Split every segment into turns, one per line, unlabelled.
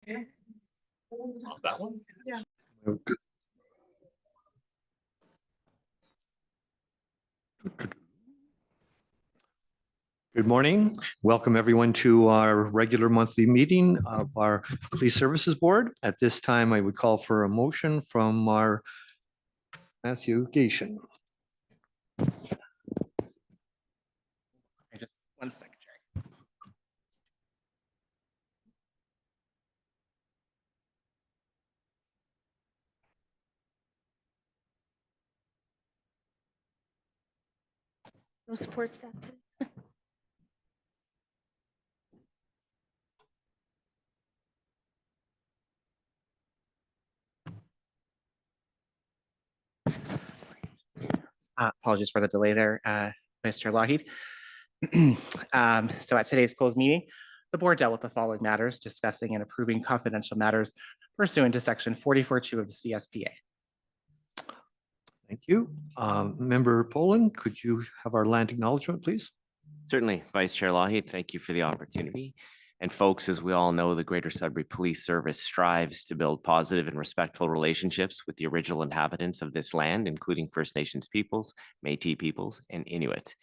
That one?
Yeah.
Good. Good morning. Welcome everyone to our regular monthly meeting of our Police Services Board. At this time, I would call for a motion from our Matthew Gation.
Just 1 second, Jerry.
No support staff today.
Apologies for the delay there, Vice Chair Lougheed. So at today's closed meeting, the board dealt with the following matters, discussing and approving confidential matters pursuant to section 44(2) of the CSPA.
Thank you. Member Poland, could you have our land acknowledgement, please?
Certainly, Vice Chair Lougheed, thank you for the opportunity. And folks, as we all know, the Greater Sudbury Police Service strives to build positive and respectful relationships with the original inhabitants of this land, including First Nations peoples, Métis peoples, and Inuit.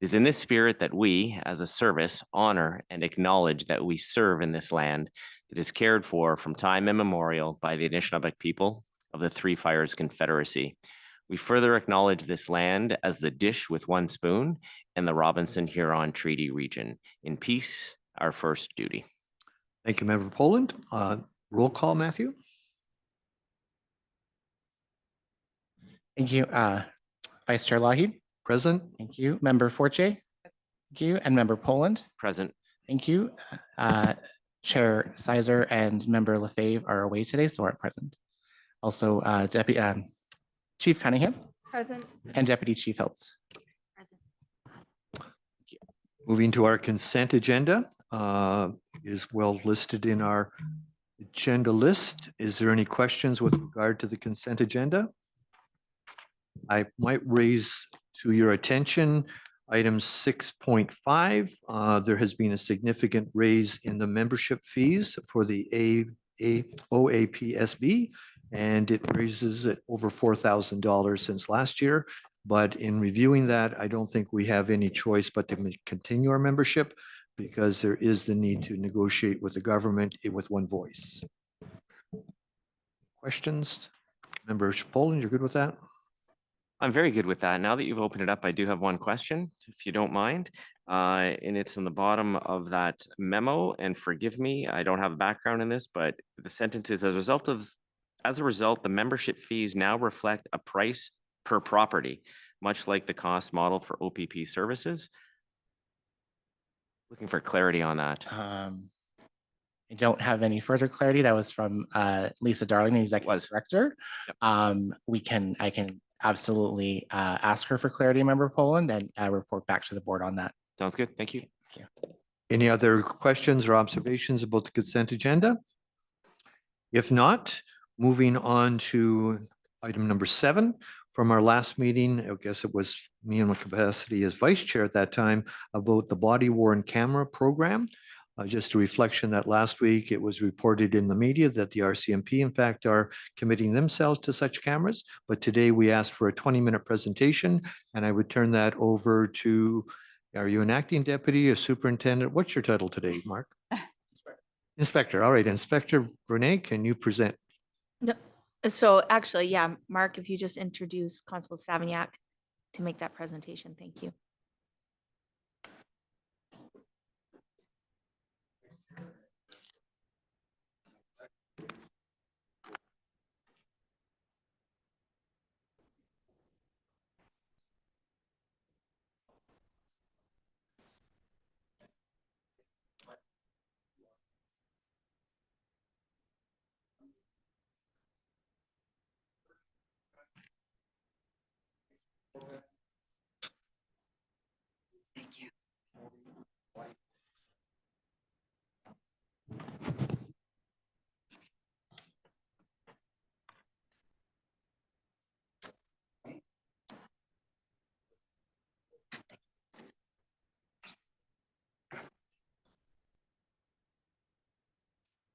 It is in this spirit that we, as a service, honor and acknowledge that we serve in this land that is cared for from time immemorial by the Anishinaabe people of the Three Fires Confederacy. We further acknowledge this land as the dish with one spoon and the Robinson-Huron Treaty region. In peace, our first duty.
Thank you, Member Poland. Roll call, Matthew.
Thank you, Vice Chair Lougheed.
Present.
Thank you, Member Forte. Thank you, and Member Poland.
Present.
Thank you. Chair Sizer and Member Lefebvre are away today, so aren't present. Also, Deputy Chief Cunningham.
Present.
And Deputy Chief Hiltz.
Present.
Moving to our consent agenda, is well listed in our agenda list. Is there any questions with regard to the consent agenda? I might raise to your attention item 6.5. There has been a significant raise in the membership fees for the OAPSB, and it raises it over $4,000 since last year. But in reviewing that, I don't think we have any choice but to continue our membership because there is the need to negotiate with the government with one voice. Questions? Member Poland, you're good with that?
I'm very good with that. Now that you've opened it up, I do have one question, if you don't mind. And it's on the bottom of that memo. And forgive me, I don't have a background in this, but the sentence is as a result, the membership fees now reflect a price per property, much like the cost model for OPP services. Looking for clarity on that.
I don't have any further clarity. That was from Lisa Darling, the Executive Director.
Yep.
I can absolutely ask her for clarity, Member Poland, and report back to the board on that.
Sounds good. Thank you.
Thank you.
Any other questions or observations about the consent agenda? If not, moving on to item number 7 from our last meeting, I guess it was me in my capacity as vice chair at that time, about the body worn camera program. Just a reflection that last week it was reported in the media that the RCMP in fact are committing themselves to such cameras. But today we asked for a 20-minute presentation, and I would turn that over to, are you an acting deputy, a superintendent? What's your title today, Mark? Inspector. All right, Inspector Brene, can you present?
No, so actually, yeah, Mark, if you just introduce Constable Savignac to make that presentation, thank you.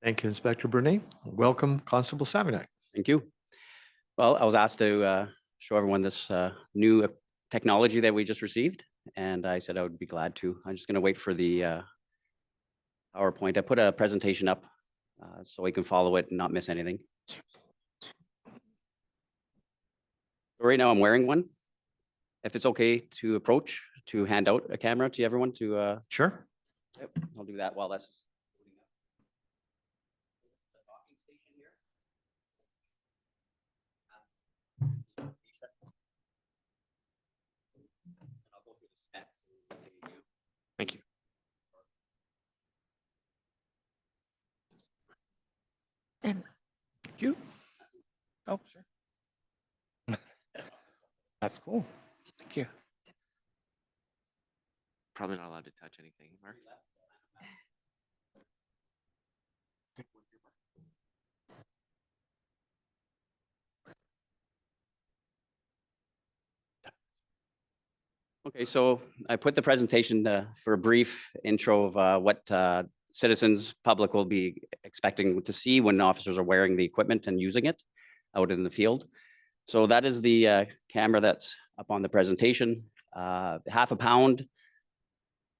Thank you, Inspector Brunei. Welcome, Constable Savignac.
Thank you. Well, I was asked to show everyone this new technology that we just received, and I said I would be glad to. I'm just going to wait for the PowerPoint. I put a presentation up so we can follow it and not miss anything. Right now I'm wearing one. If it's okay to approach, to hand out a camera to everyone to,
Sure.
yep, I'll do that while that's.
Thank you.
And
Thank you.
Oh, sure. That's cool. Thank you.
Probably not allowed to touch anything, Mark.
Okay, so I put the presentation for a brief intro of what citizens, public will be expecting to see when officers are wearing the equipment and using it out in the field. So that is the camera that's up on the presentation, half a pound.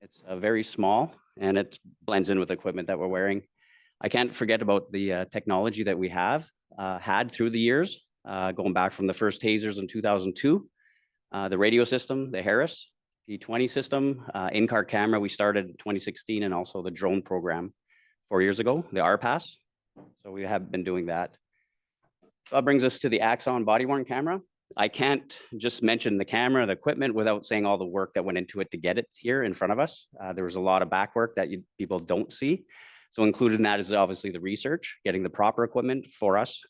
It's very small and it blends in with the equipment that we're wearing. I can't forget about the technology that we have had through the years, going back from the first tasers in 2002. The radio system, the Harris P20 system, in-car camera, we started in 2016, and also the drone program 4 years ago, the RPAS. So we have been doing that. So that brings us to the Axon body-worn camera. I can't just mention the camera, the equipment, without saying all the work that went into it to get it here in front of us. There was a lot of back work that people don't see. So included in that is obviously the research, getting the proper equipment for us,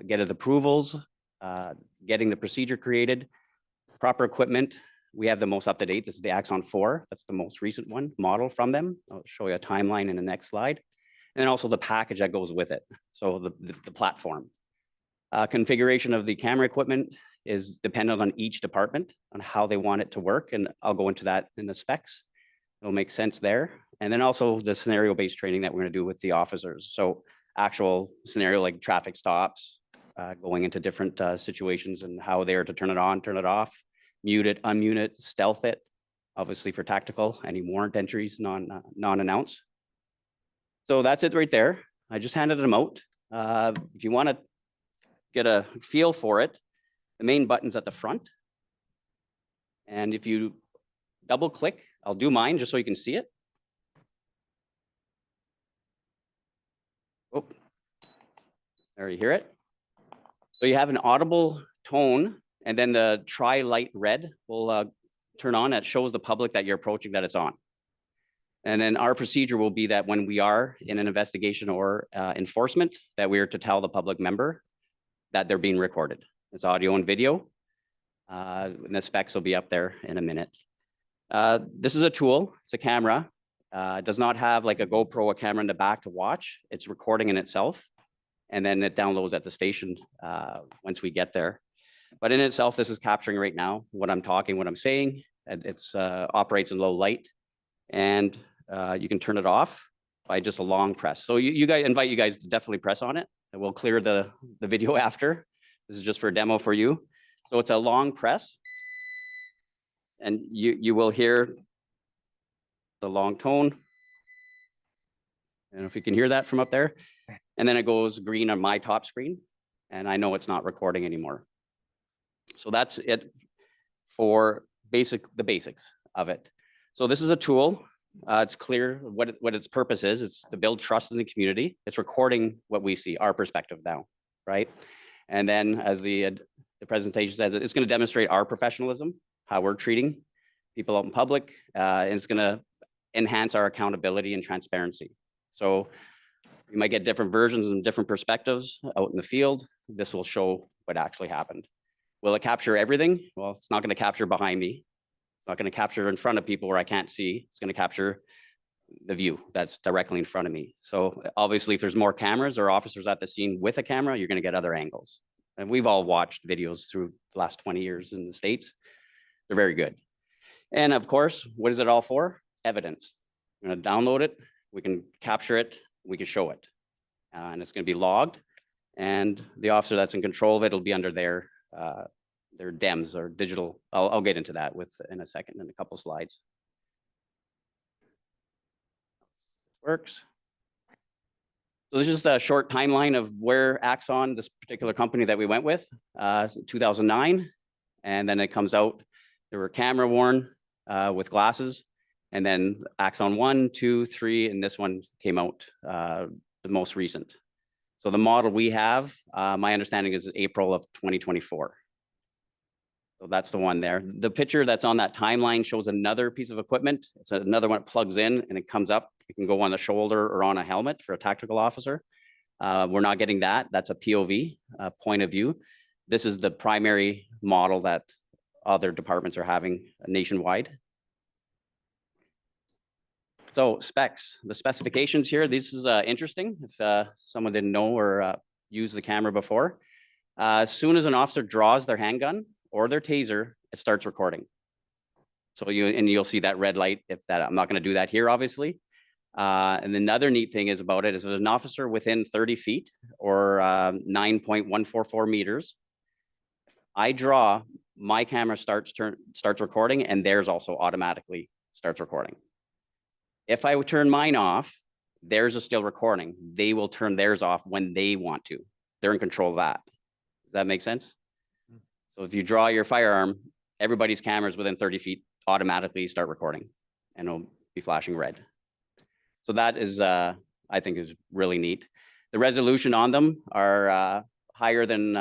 getting the approvals, getting the procedure created, proper equipment. We have the most up-to-date. This is the Axon 4. That's the most recent one, model from them. I'll show you a timeline in the next slide. And then also the package that goes with it. So the platform. Configuration of the camera equipment is dependent on each department on how they want it to work. And I'll go into that in the specs. It'll make sense there. And then also the scenario-based training that we're going to do with the officers. So actual scenario like traffic stops, going into different situations and how they are to turn it on, turn it off, mute it, unmute it, stealth it, obviously for tactical, any warrant entries, non-announced. So that's it right there. I just handed them out. If you want to get a feel for it, the main button's at the front. And if you double click, I'll do mine just so you can see it. Oh, there you hear it. So you have an audible tone, and then the tri-light red will turn on. That shows the public that you're approaching, that it's on. And then our procedure will be that when we are in an investigation or enforcement, that we are to tell the public member that they're being recorded. It's audio and video. And the specs will be up there in a minute. This is a tool. It's a camera. It does not have like a GoPro, a camera in the back to watch. It's recording in itself. And then it downloads at the station once we get there. But in itself, this is capturing right now what I'm talking, what I'm saying. It's operates in low light, and you can turn it off by just a long press. So you guys, invite you guys to definitely press on it, and we'll clear the video after. This is just for a demo for you. So it's a long press, and you will hear the long tone. And if you can hear that from up there, and then it goes green on my top screen, and I know it's not recording anymore. So that's it for the basics of it. So this is a tool. It's clear what its purpose is. It's to build trust in the community. It's recording what we see, our perspective now, right? And then as the presentation says, it's going to demonstrate our professionalism, how we're treating people out in public, and it's going to enhance our accountability and transparency. So you might get different versions and different perspectives out in the field. This will show what actually happened. Will it capture everything? Well, it's not going to capture behind me. It's not going to capture in front of people where I can't see. It's going to capture the view that's directly in front of me. So obviously, if there's more cameras or officers at the scene with a camera, you're going to get other angles. And we've all watched videos through the last 20 years in the States. They're very good. And of course, what is it all for? Evidence. We're going to download it. We can capture it. We can show it. and it's going to be logged. And the officer that's in control of it will be under their DEMS or digital. I'll get into that in a second in a couple slides. Works. So this is just a short timeline of where Axon, this particular company that we went with, 2009, and then it comes out. They were camera worn with glasses, and then Axon 1, 2, 3, and this one came out the most recent. So the model we have, my understanding is April of 2024. So that's the one there. The picture that's on that timeline shows another piece of equipment. It's another one that plugs in and it comes up. It can go on the shoulder or on a helmet for a tactical officer. We're not getting that. That's a POV, point of view. This is the primary model that other departments are having nationwide. So specs, the specifications here, this is interesting. If someone didn't know or used the camera before, as soon as an officer draws their handgun or their taser, it starts recording. So you'll see that red light. If that, I'm not going to do that here, obviously. And another neat thing is about it is there's an officer within 30 feet or 9.144 meters. I draw, my camera starts recording, and theirs also automatically starts recording. If I would turn mine off, theirs is still recording. They will turn theirs off when they want to. They're in control of that. Does that make sense? So if you draw your firearm, everybody's cameras within 30 feet automatically start recording, and it'll be flashing red. So that is, I think, is really neat. The resolution on them are higher than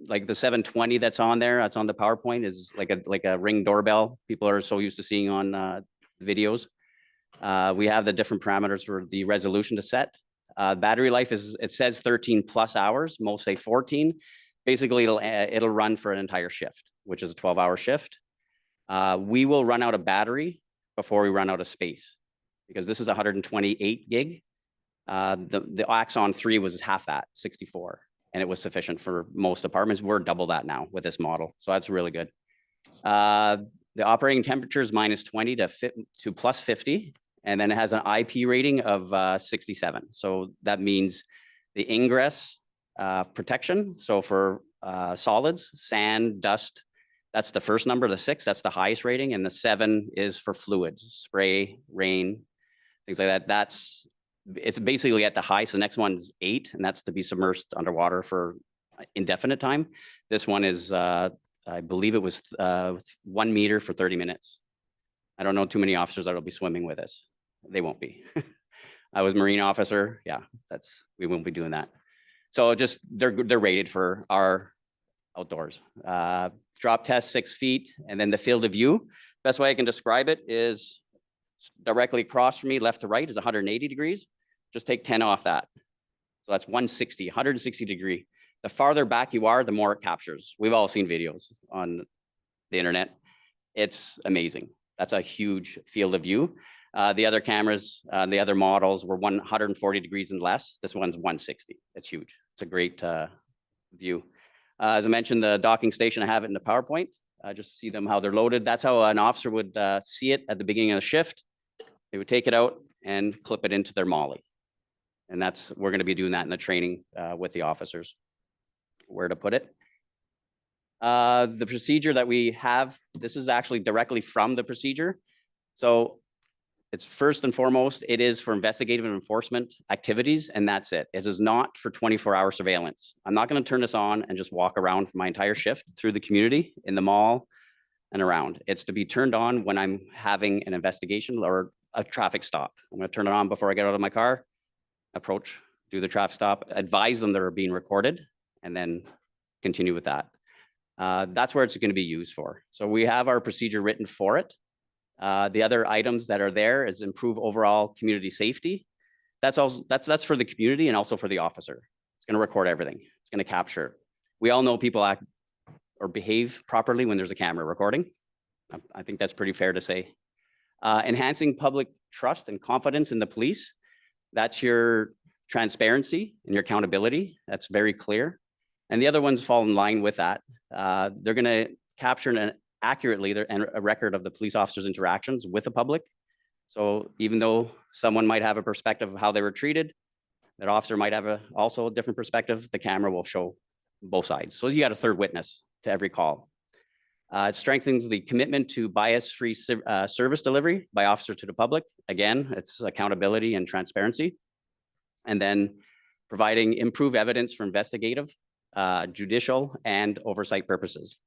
like the 720 that's on there. That's on the PowerPoint is like a Ring doorbell. People are so used to seeing on videos. We have the different parameters for the resolution to set. Battery life is, it says 13 plus hours. Most say 14. Basically, it'll run for an entire shift, which is a 12-hour shift. We will run out of battery before we run out of space, because this is 128 gig. The Axon 3 was half that, 64, and it was sufficient for most apartments. We're double that now with this model, so that's really good. The operating temperature is -20 to +50, and then it has an IP rating of 67. So that means the ingress protection. So for solids, sand, dust, that's the first number. The 6, that's the highest rating, and the 7 is for fluids, spray, rain, things like that. It's basically at the high. So the next one's 8, and that's to be submersed underwater for indefinite time. This one is, I believe it was 1 meter for 30 minutes. I don't know too many officers that'll be swimming with us. They won't be. I was Marine officer. Yeah, we won't be doing that. So just they're rated for our outdoors. Drop test 6 feet, and then the field of view. Best way I can describe it is directly across from me, left to right, is 180 degrees. Just take 10 off that. So that's 160 degree. The farther back you are, the more it captures. We've all seen videos on the internet. It's amazing. That's a huge field of view. The other cameras, the other models were 140 degrees and less. This one's 160. It's huge. It's a great view. As I mentioned, the docking station, I have it in the PowerPoint. Just to see them how they're loaded. That's how an officer would see it at the beginning of the shift. They would take it out and clip it into their molly. And we're going to be doing that in the training with the officers, where to put it. The procedure that we have, this is actually directly from the procedure. So it's first and foremost, it is for investigative and enforcement activities, and that's it. It is not for 24-hour surveillance. I'm not going to turn this on and just walk around for my entire shift through the community, in the mall, and around. It's to be turned on when I'm having an investigation or a traffic stop. I'm going to turn it on before I get out of my car, approach, do the traffic stop, advise them they're being recorded, and then continue with that. That's where it's going to be used for. So we have our procedure written for it. The other items that are there is improve overall community safety. That's for the community and also for the officer. It's going to record everything. It's going to capture. We all know people act or behave properly when there's a camera recording. I think that's pretty fair to say. Enhancing public trust and confidence in the police. That's your transparency and your accountability. That's very clear. And the other ones fall in line with that. They're going to capture accurately a record of the police officers' interactions with the public. So even though someone might have a perspective of how they were treated, That officer might have also a different perspective. The camera will show both sides. So you got a third witness to every call. It strengthens the commitment to bias-free service delivery by officer to the public. Again, it's accountability and transparency. And then providing improved evidence for investigative, judicial, and oversight purposes.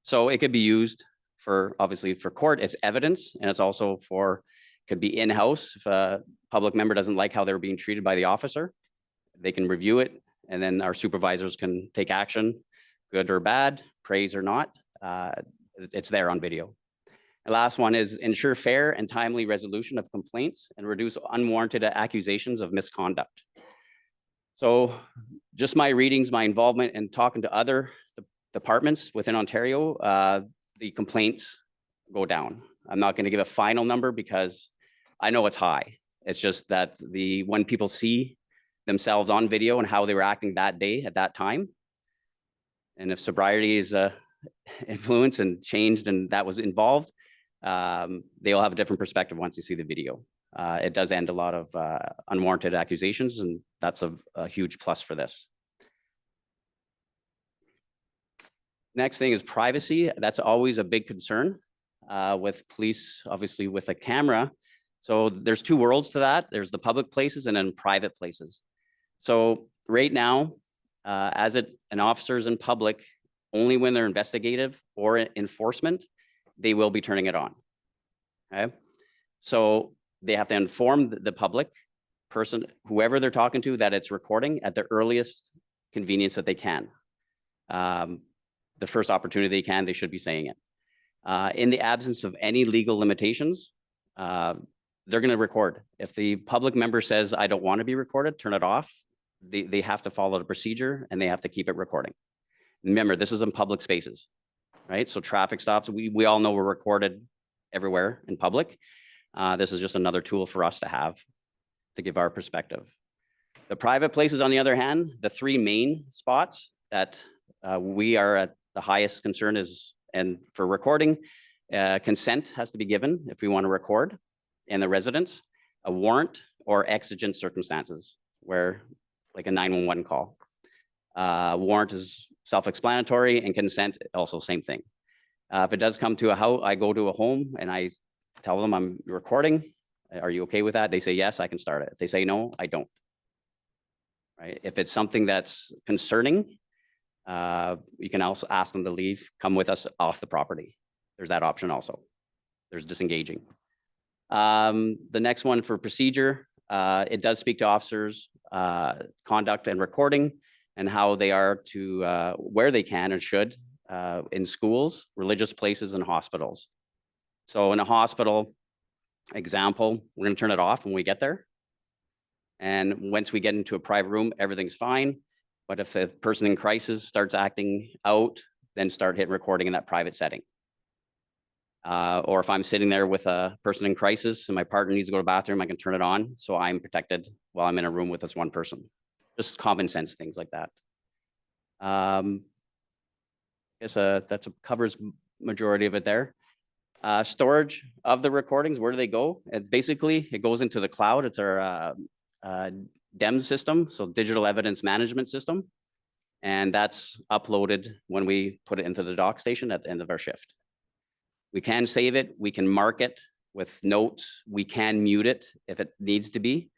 So it could be used for, obviously, for court as evidence, and it's also for, could be in-house. If a public member doesn't like how they're being treated by the officer, they can review it, and then our supervisors can take action, good or bad, praise or not. It's there on video. The last one is ensure fair and timely resolution of complaints and reduce unwarranted accusations of misconduct. So just my readings, my involvement, and talking to other departments within Ontario, the complaints go down. I'm not going to give a final number because I know it's high. It's just that when people see themselves on video and how they were acting that day at that time, and if sobriety is influenced and changed and that was involved, they'll have a different perspective once you see the video. It does end a lot of unwarranted accusations, and that's a huge plus for this. Next thing is privacy. That's always a big concern with police, obviously with a camera. So there's two worlds to that. There's the public places and then private places. So right now, an officer's in public, only when they're investigative or enforcement, they will be turning it on. Okay, so they have to inform the public person, whoever they're talking to, that it's recording at the earliest convenience that they can. The first opportunity they can, they should be saying it. In the absence of any legal limitations, they're going to record. If the public member says, I don't want to be recorded, turn it off. They have to follow the procedure and they have to keep it recording. Remember, this is in public spaces, right? So traffic stops, we all know we're recorded everywhere in public. This is just another tool for us to have to give our perspective. The private places, on the other hand, the three main spots that we are at the highest concern is, and for recording, consent has to be given if we want to record in the residence, a warrant or exigent circumstances where like a 911 call. Warrant is self-explanatory and consent also same thing. If it does come to I go to a home and I tell them I'm recording, are you okay with that? They say yes, I can start it. If they say no, I don't. Right? If it's something that's concerning, you can also ask them to leave, come with us off the property. There's that option also. There's disengaging. The next one for procedure, it does speak to officers' conduct and recording and how they are to, where they can and should, in schools, religious places, and hospitals. So in a hospital, example, we're going to turn it off when we get there. And once we get into a private room, everything's fine. But if a person in crisis starts acting out, then start hitting recording in that private setting. Or if I'm sitting there with a person in crisis and my partner needs to go to the bathroom, I can turn it on so I'm protected while I'm in a room with this one person. Just common sense things like that. I guess that covers majority of it there. Storage of the recordings, where do they go? Basically, it goes into the cloud. It's our DEMS system, so digital evidence management system. And that's uploaded when we put it into the dock station at the end of our shift. We can save it. We can mark it with notes. We can mute it if it needs to be.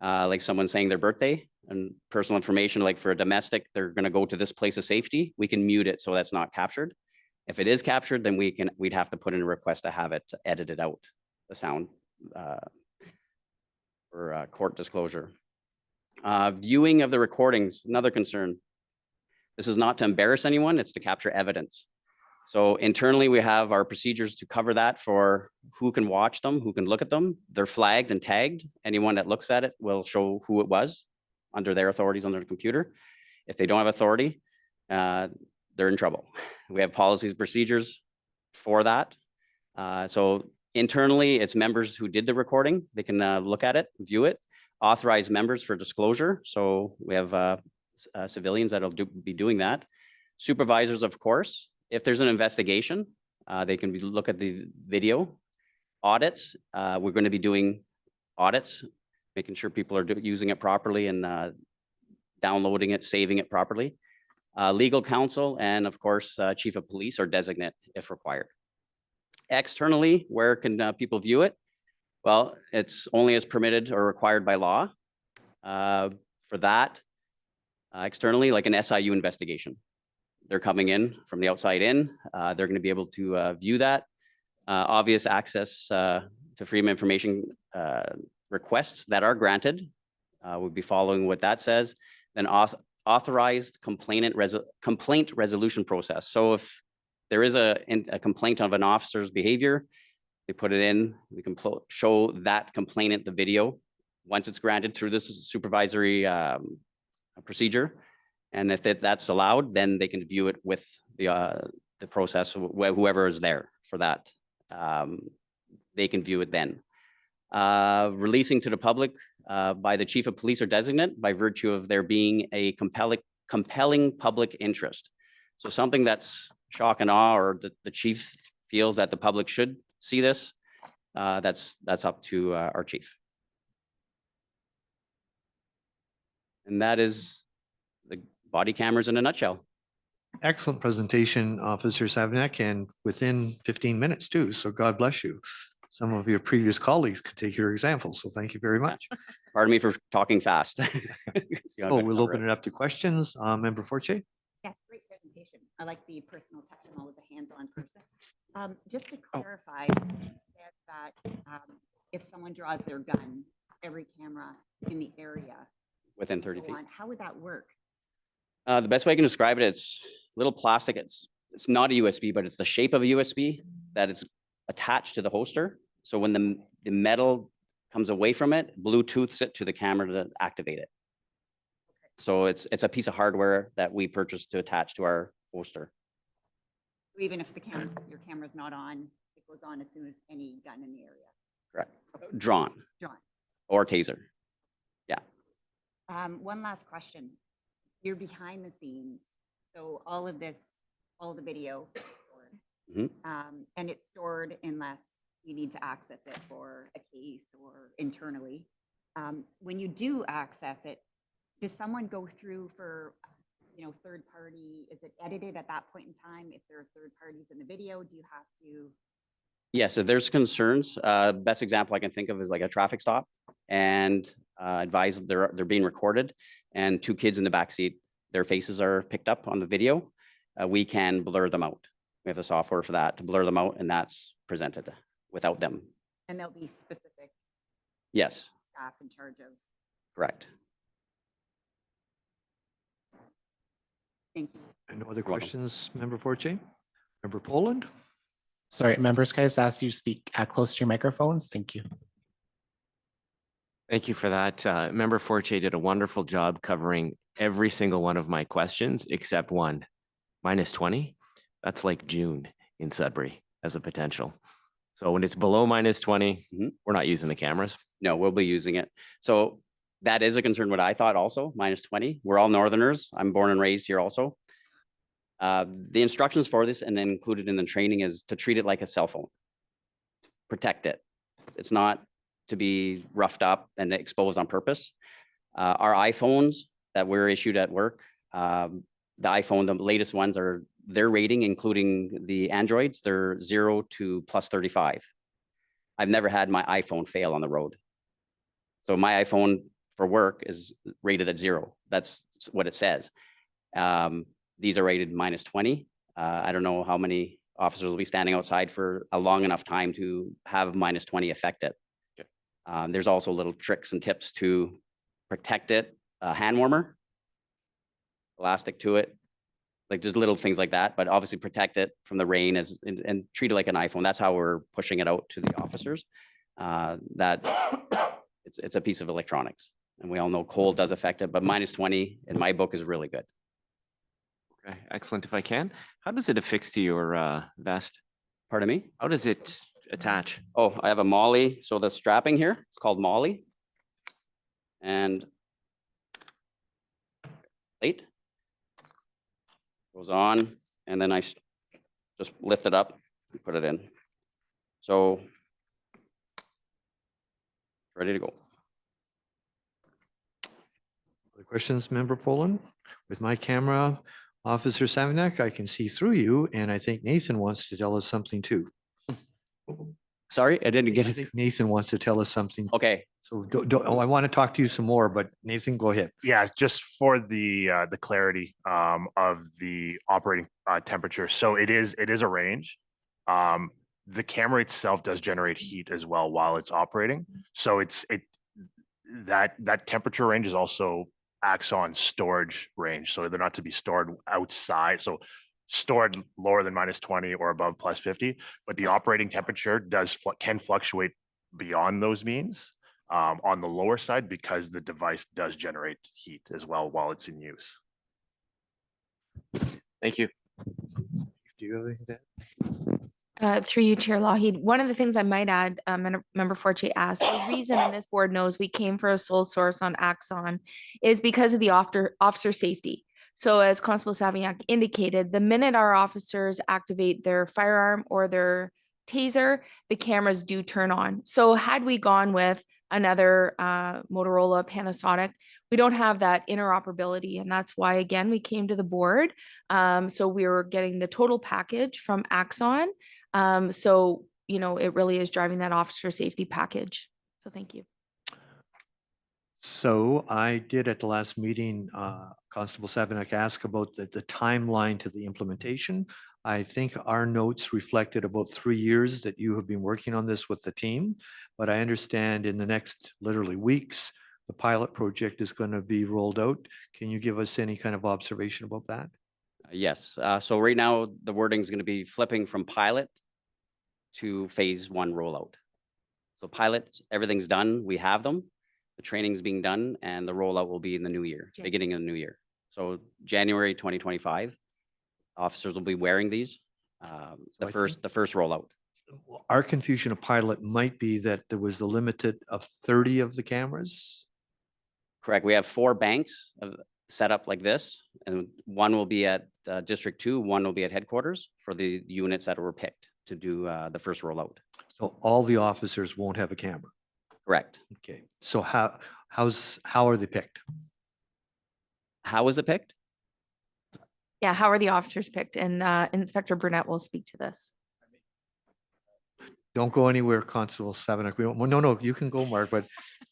Like someone saying their birthday and personal information, like for a domestic, they're going to go to this place of safety. We can mute it so that's not captured. If it is captured, then we'd have to put in a request to have it edited out, the sound for court disclosure. Viewing of the recordings, another concern. This is not to embarrass anyone, it's to capture evidence. So internally, we have our procedures to cover that for who can watch them, who can look at them. They're flagged and tagged. Anyone that looks at it will show who it was under their authorities on their computer. If they don't have authority, they're in trouble. We have policies, procedures for that. So internally, it's members who did the recording. They can look at it, view it, authorize members for disclosure. So we have civilians that'll be doing that. Supervisors, of course. If there's an investigation, they can look at the video. Audits, we're going to be doing audits making sure people are using it properly and downloading it, saving it properly. Legal counsel, and of course, chief of police or designate if required. Externally, where can people view it? Well, it's only as permitted or required by law. For that, externally, like an SIU investigation. They're coming in from the outside in. They're going to be able to view that. Obvious access to freedom of information requests that are granted. We'll be following what that says. Then authorized complaint resolution process. So if there is a complaint of an officer's behavior, they put it in, we can show that complainant the video once it's granted through this supervisory procedure. And if that's allowed, then they can view it with the process, whoever is there for that. They can view it then. Releasing to the public by the chief of police or designate by virtue of there being a compelling public interest. So something that's shock and awe, or the chief feels that the public should see this, that's up to our chief. And that is the body cameras in a nutshell.
Excellent presentation, Officer Savignac, and within 15 minutes too. So God bless you. Some of your previous colleagues could take your example. So thank you very much.
Pardon me for talking fast.
So we'll open it up to questions. Member Forte?
Yes, great presentation. I like the personal touch. I'm always a hands-on person. Just to clarify, you said that if someone draws their gun, every camera in the area
Within 30
go
feet.
on. How would that work?
The best way I can describe it, it's little plastic. It's not a USB, but it's the shape of a USB that is attached to the holster. So when the metal comes away from it, Bluetooths it to the camera to activate it. So it's a piece of hardware that we purchased to attach to our holster.
Even if your camera's not on, it goes on as soon as any gun in the area.
Correct. Drawn
John,
or taser.
one last question. You're behind the scenes, so all of this, all the video, is stored. And it's stored unless you need to access it for a case or internally. When you do access it, does someone go through for, third party? Is it edited at that point in time? If there are third parties in the video, do you have to?
Yes, if there's concerns, best example I can think of is like a traffic stop, and advise they're being recorded, and two kids in the back seat, their faces are picked up on the video. We can blur them out. We have the software for that to blur them out, and that's presented without them.
And there'll be specific
Yes,
staff in charge of.
correct.
Thank you.
And no other
welcome.
questions, Member Forte? Member Poland?
Sorry, members, can I just ask you to speak close to your microphones? Thank you.
Thank you for that. Member Forte did a wonderful job covering every single one of my questions except one. -20, that's like June in Sudbury as a potential. So when it's below -20, we're not using the cameras.
No, we'll be using it. So that is a concern, what I thought also, -20. We're all Northerners. I'm born and raised here also. The instructions for this and then included in the training is to treat it like a cell phone. Protect it. It's not to be roughed up and exposed on purpose. Our iPhones that we're issued at work, the latest ones are their rating, including the Androids, they're 0 to +35. I've never had my iPhone fail on the road. So my iPhone for work is rated at 0. That's what it says. These are rated -20. I don't know how many officers will be standing outside for a long enough time to have -20 affect it. There's also little tricks and tips to protect it. Hand warmer, elastic to it, like just little things like that, but obviously protect it from the rain and treat it like an iPhone. That's how we're pushing it out to the officers. That it's a piece of electronics, and we all know cold does affect it, but -20 in my book is really good.
Okay, excellent. If I can, how does it affix to your vest?
Pardon me?
How does it attach?
Oh, I have a Molly. So the strapping here, it's called Molly. And plate goes on, and then I just lift it up and put it in. So ready to go.
Questions, Member Poland? With my camera, Officer Savnak, I can see through you, and I think Nathan wants to tell us something too.
Sorry, I didn't get
I
it.
think Nathan wants to tell us something.
Okay,
So I want to talk to you some more, but Nathan, go ahead.
Yeah, just for the clarity of the operating temperature. So it is a range. The camera itself does generate heat as well while it's operating. So that temperature range is also acts on storage range. So they're not to be stored outside. So stored lower than -20 or above +50, but the operating temperature can fluctuate beyond those means on the lower side because the device does generate heat as well while it's in use.
Thank you.
Do you have anything to add?
Through you, Chair Lougheed, one of the things I might add, Member Forte asked, the reason, and this board knows we came for a sole source on Axon is because of the officer safety. So as Constable Savignac indicated, the minute our officers activate their firearm or their taser, the cameras do turn on. So had we gone with another Motorola, Panasonic, we don't have that interoperability. And that's why, again, we came to the board. So we were getting the total package from Axon. So, it really is driving that officer safety package. So thank you.
So I did at the last meeting, Constable Savignac asked about the timeline to the implementation. I think our notes reflected about 3 years that you have been working on this with the team, but I understand in the next literally weeks, the pilot project is going to be rolled out. Can you give us any kind of observation about that?
yes. So right now, the wording is going to be flipping from pilot to phase 1 rollout. So pilot, everything's done. We have them. The training's being done and the rollout will be in the new year, beginning of the new year. So January 2025, officers will be wearing these. The
I
first rollout.
Our confusion of pilot might be that there was the limited of 30 of the cameras.
Correct. We have 4 banks set up like this, and one will be at District 2, one will be at headquarters for the units that were picked to do the first rollout.
So all the officers won't have a camera.
Correct.
Okay, so how are they picked?
How was it picked?
Yeah, how are the officers picked? And Inspector Burnett will speak to this.
Don't go anywhere, Constable Savignac. Well, no, you can go, Mark, but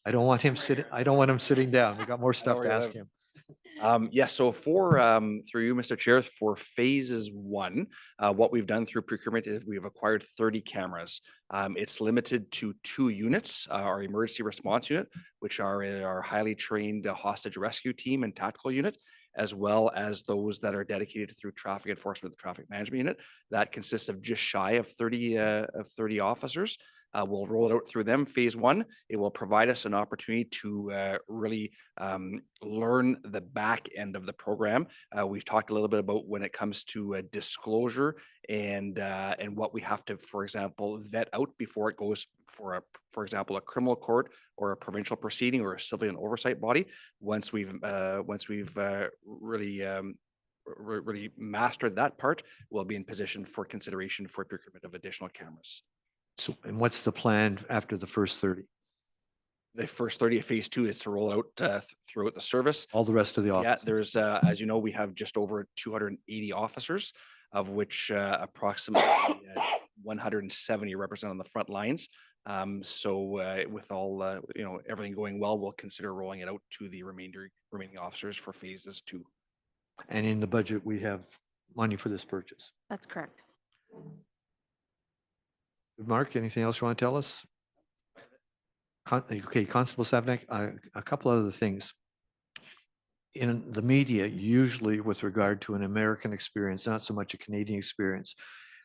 I don't want him sitting down. We got more stuff to ask him.
Yes, so for through you, Mr. Chair, for phases 1, what we've done through procurement is we've acquired 30 cameras. It's limited to 2 units, our emergency response unit, which are our highly trained hostage rescue team and tactical unit, as well as those that are dedicated through traffic enforcement, the traffic management unit. That consists of just shy of 30 officers. We'll roll it out through them. Phase 1, it will provide us an opportunity to really learn the back end of the program. We've talked a little bit about when it comes to disclosure and what we have to, for example, vet out before it goes for example, a criminal court or a provincial proceeding or a civilian oversight body. Once we've really mastered that part, we'll be in position for consideration for procurement of additional cameras.
So, and what's the plan after the first 30?
The first 30 of phase 2 is to roll out throughout the service.
All the rest of the
Yeah,
officers?
there's, as you know, we have just over 280 officers, of which approximately 170 represent on the front lines. So with all, everything going well, we'll consider rolling it out to the remaining officers for phases 2.
And in the budget, we have money for this purchase.
That's correct.
Mark, anything else you want to tell us? Okay, Constable Savignac, a couple other things. In the media, usually with regard to an American experience, not so much a Canadian experience,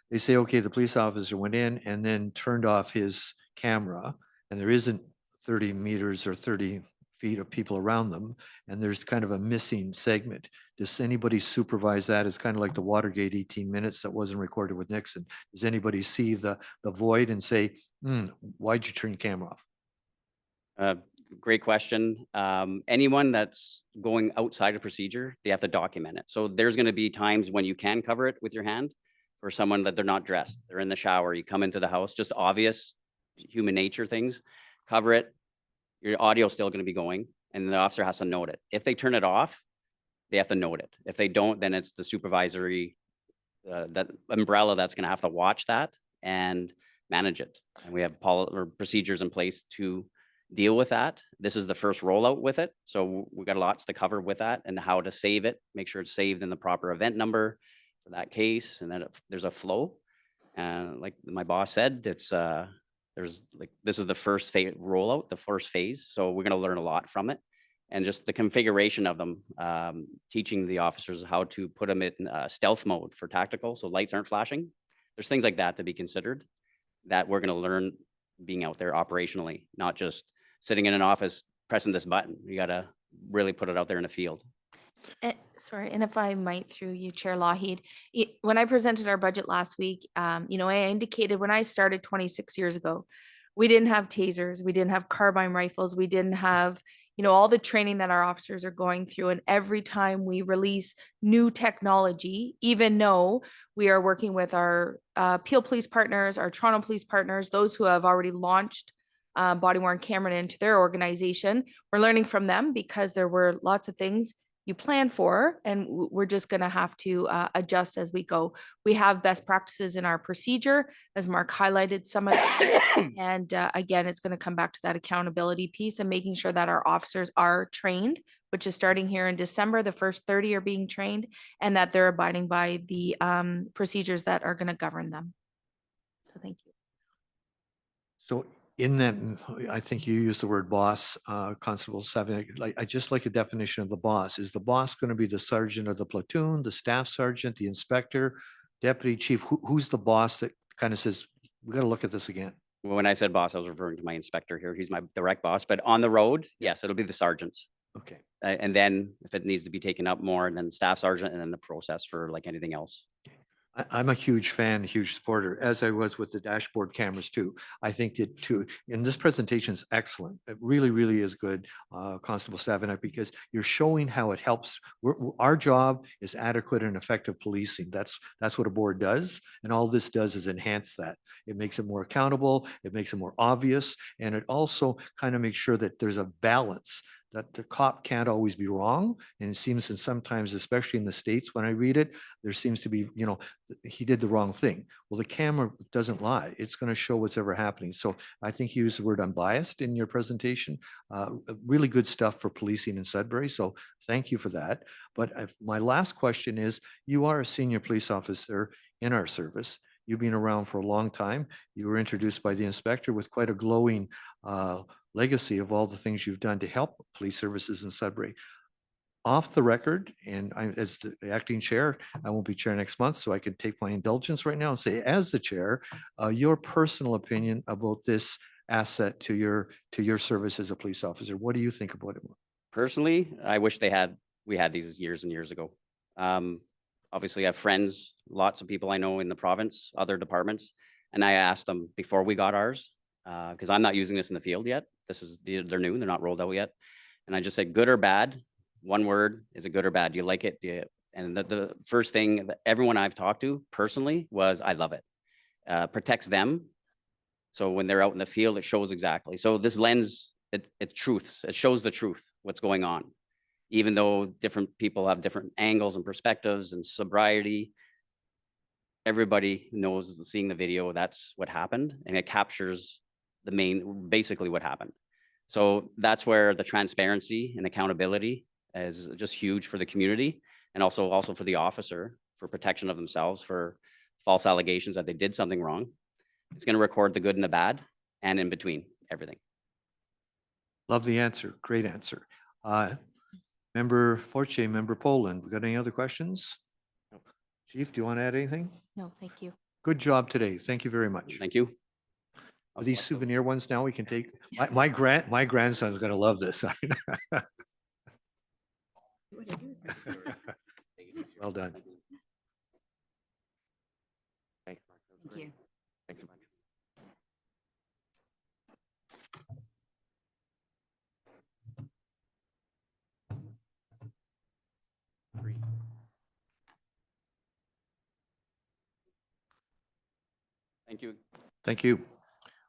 they say, okay, the police officer went in and then turned off his camera, and there isn't 30 meters or 30 feet of people around them, and there's kind of a missing segment. Does anybody supervise that? It's kind of like the Watergate 18 minutes that wasn't recorded with Nixon. Does anybody see the void and say, why'd you turn your camera off?
Great question. Anyone that's going outside of procedure, they have to document it. So there's going to be times when you can cover it with your hand for someone that they're not dressed. They're in the shower. You come into the house, just obvious human nature things, cover it. Your audio is still going to be going. and the officer has to note it. If they turn it off, they have to note it. If they don't, then it's the supervisory, that umbrella that's gonna have to watch that and manage it. And we have procedures in place to deal with that. This is the first rollout with it. So we got lots to cover with that and how to save it, make sure it's saved in the proper event number for that case. And then there's a flow. Like my boss said, it's, this is the first phase rollout, the first phase. So we're gonna learn a lot from it. And just the configuration of them, teaching the officers how to put them in stealth mode for tactical, so lights aren't flashing. There's things like that to be considered that we're gonna learn being out there operationally, not just sitting in an office pressing this button. You gotta really put it out there in the field.
Sorry, and if I might through you, Chair Lougheed, when I presented our budget last week, you know, I indicated when I started 26 years ago, we didn't have tasers, we didn't have carbine rifles, we didn't have, you know, all the training that our officers are going through. And every time we release new technology, even though we are working with our Peel Police partners, our Toronto Police partners, those who have already launched body worn camera into their organization, we're learning from them because there were lots of things you plan for, and we're just going to have to adjust as we go. We have best practices in our procedure, as Mark highlighted some of them. And again, it's going to come back to that accountability piece and making sure that our officers are trained, which is starting here in December. The first 30 are being trained, and that they're abiding by the procedures that are going to govern them. So thank you.
So in that, I think you used the word boss, Constable Seven. Like, I just like a definition of the boss. Is the boss going to be the sergeant of the platoon, the staff sergeant, the inspector, deputy chief? Who's the boss that kind of says, we got to look at this again?
When I said boss, I was referring to my inspector here. He's my direct boss, but on the road, yes, it'll be the sergeants.
Okay.
And then if it needs to be taken up more, then staff sergeant, and then the process for like anything else.
I'm a huge fan, huge supporter, as I was with the dashboard cameras too. I think that too, and this presentation is excellent. It really, really is good, Constable Savinoff, because you're showing how it helps. Our job is adequate and effective policing. That's what a board does. And all this does is enhance that. It makes it more accountable. It makes it more obvious. And it also kind of makes sure that there's a balance, that the cop can't always be wrong. And it seems, and sometimes, especially in the States, when I read it, there seems to be, you know, he did the wrong thing. Well, the camera doesn't lie. It's going to show what's ever happening. So I think you used the word unbiased in your presentation. Really good stuff for policing in Sudbury. So thank you for that. But my last question is, you are a senior police officer in our service. You've been around for a long time. You were introduced by the inspector with quite a glowing legacy of all the things you've done to help police services in Sudbury. Off the record, and as the acting chair, I won't be chair next month, so I can take my indulgence right now and say, as the chair, your personal opinion about this asset to your service as a police officer. What do you think about it?
Personally, I wish we had these years and years ago. Obviously, I have friends, lots of people I know in the province, other departments, and I asked them before we got ours, because I'm not using this in the field yet. They're new, they're not rolled out yet. And I just said, good or bad, one word, is it good or bad? Do you like it? And the first thing that everyone I've talked to personally was, I love it. Protects them. So when they're out in the field, it shows exactly. So this lens, it truths, it shows the truth, what's going on. Even though different people have different angles and perspectives and sobriety, everybody knows, seeing the video, that's what happened. And it captures basically what happened. So that's where the transparency and accountability is just huge for the community, and also for the officer, for protection of themselves, for false allegations that they did something wrong. It's going to record the good and the bad, and in between, everything.
Love the answer. Great answer. Member Forte, Member Poland, we got any other questions? Chief, do you want to add anything?
No, thank you.
Good job today. Thank you very much.
Thank you.
Are these souvenir ones now we can take? My grandson's going to love this. Well done.
Thank you.
Thanks a bunch.
Thank you.
Thank you.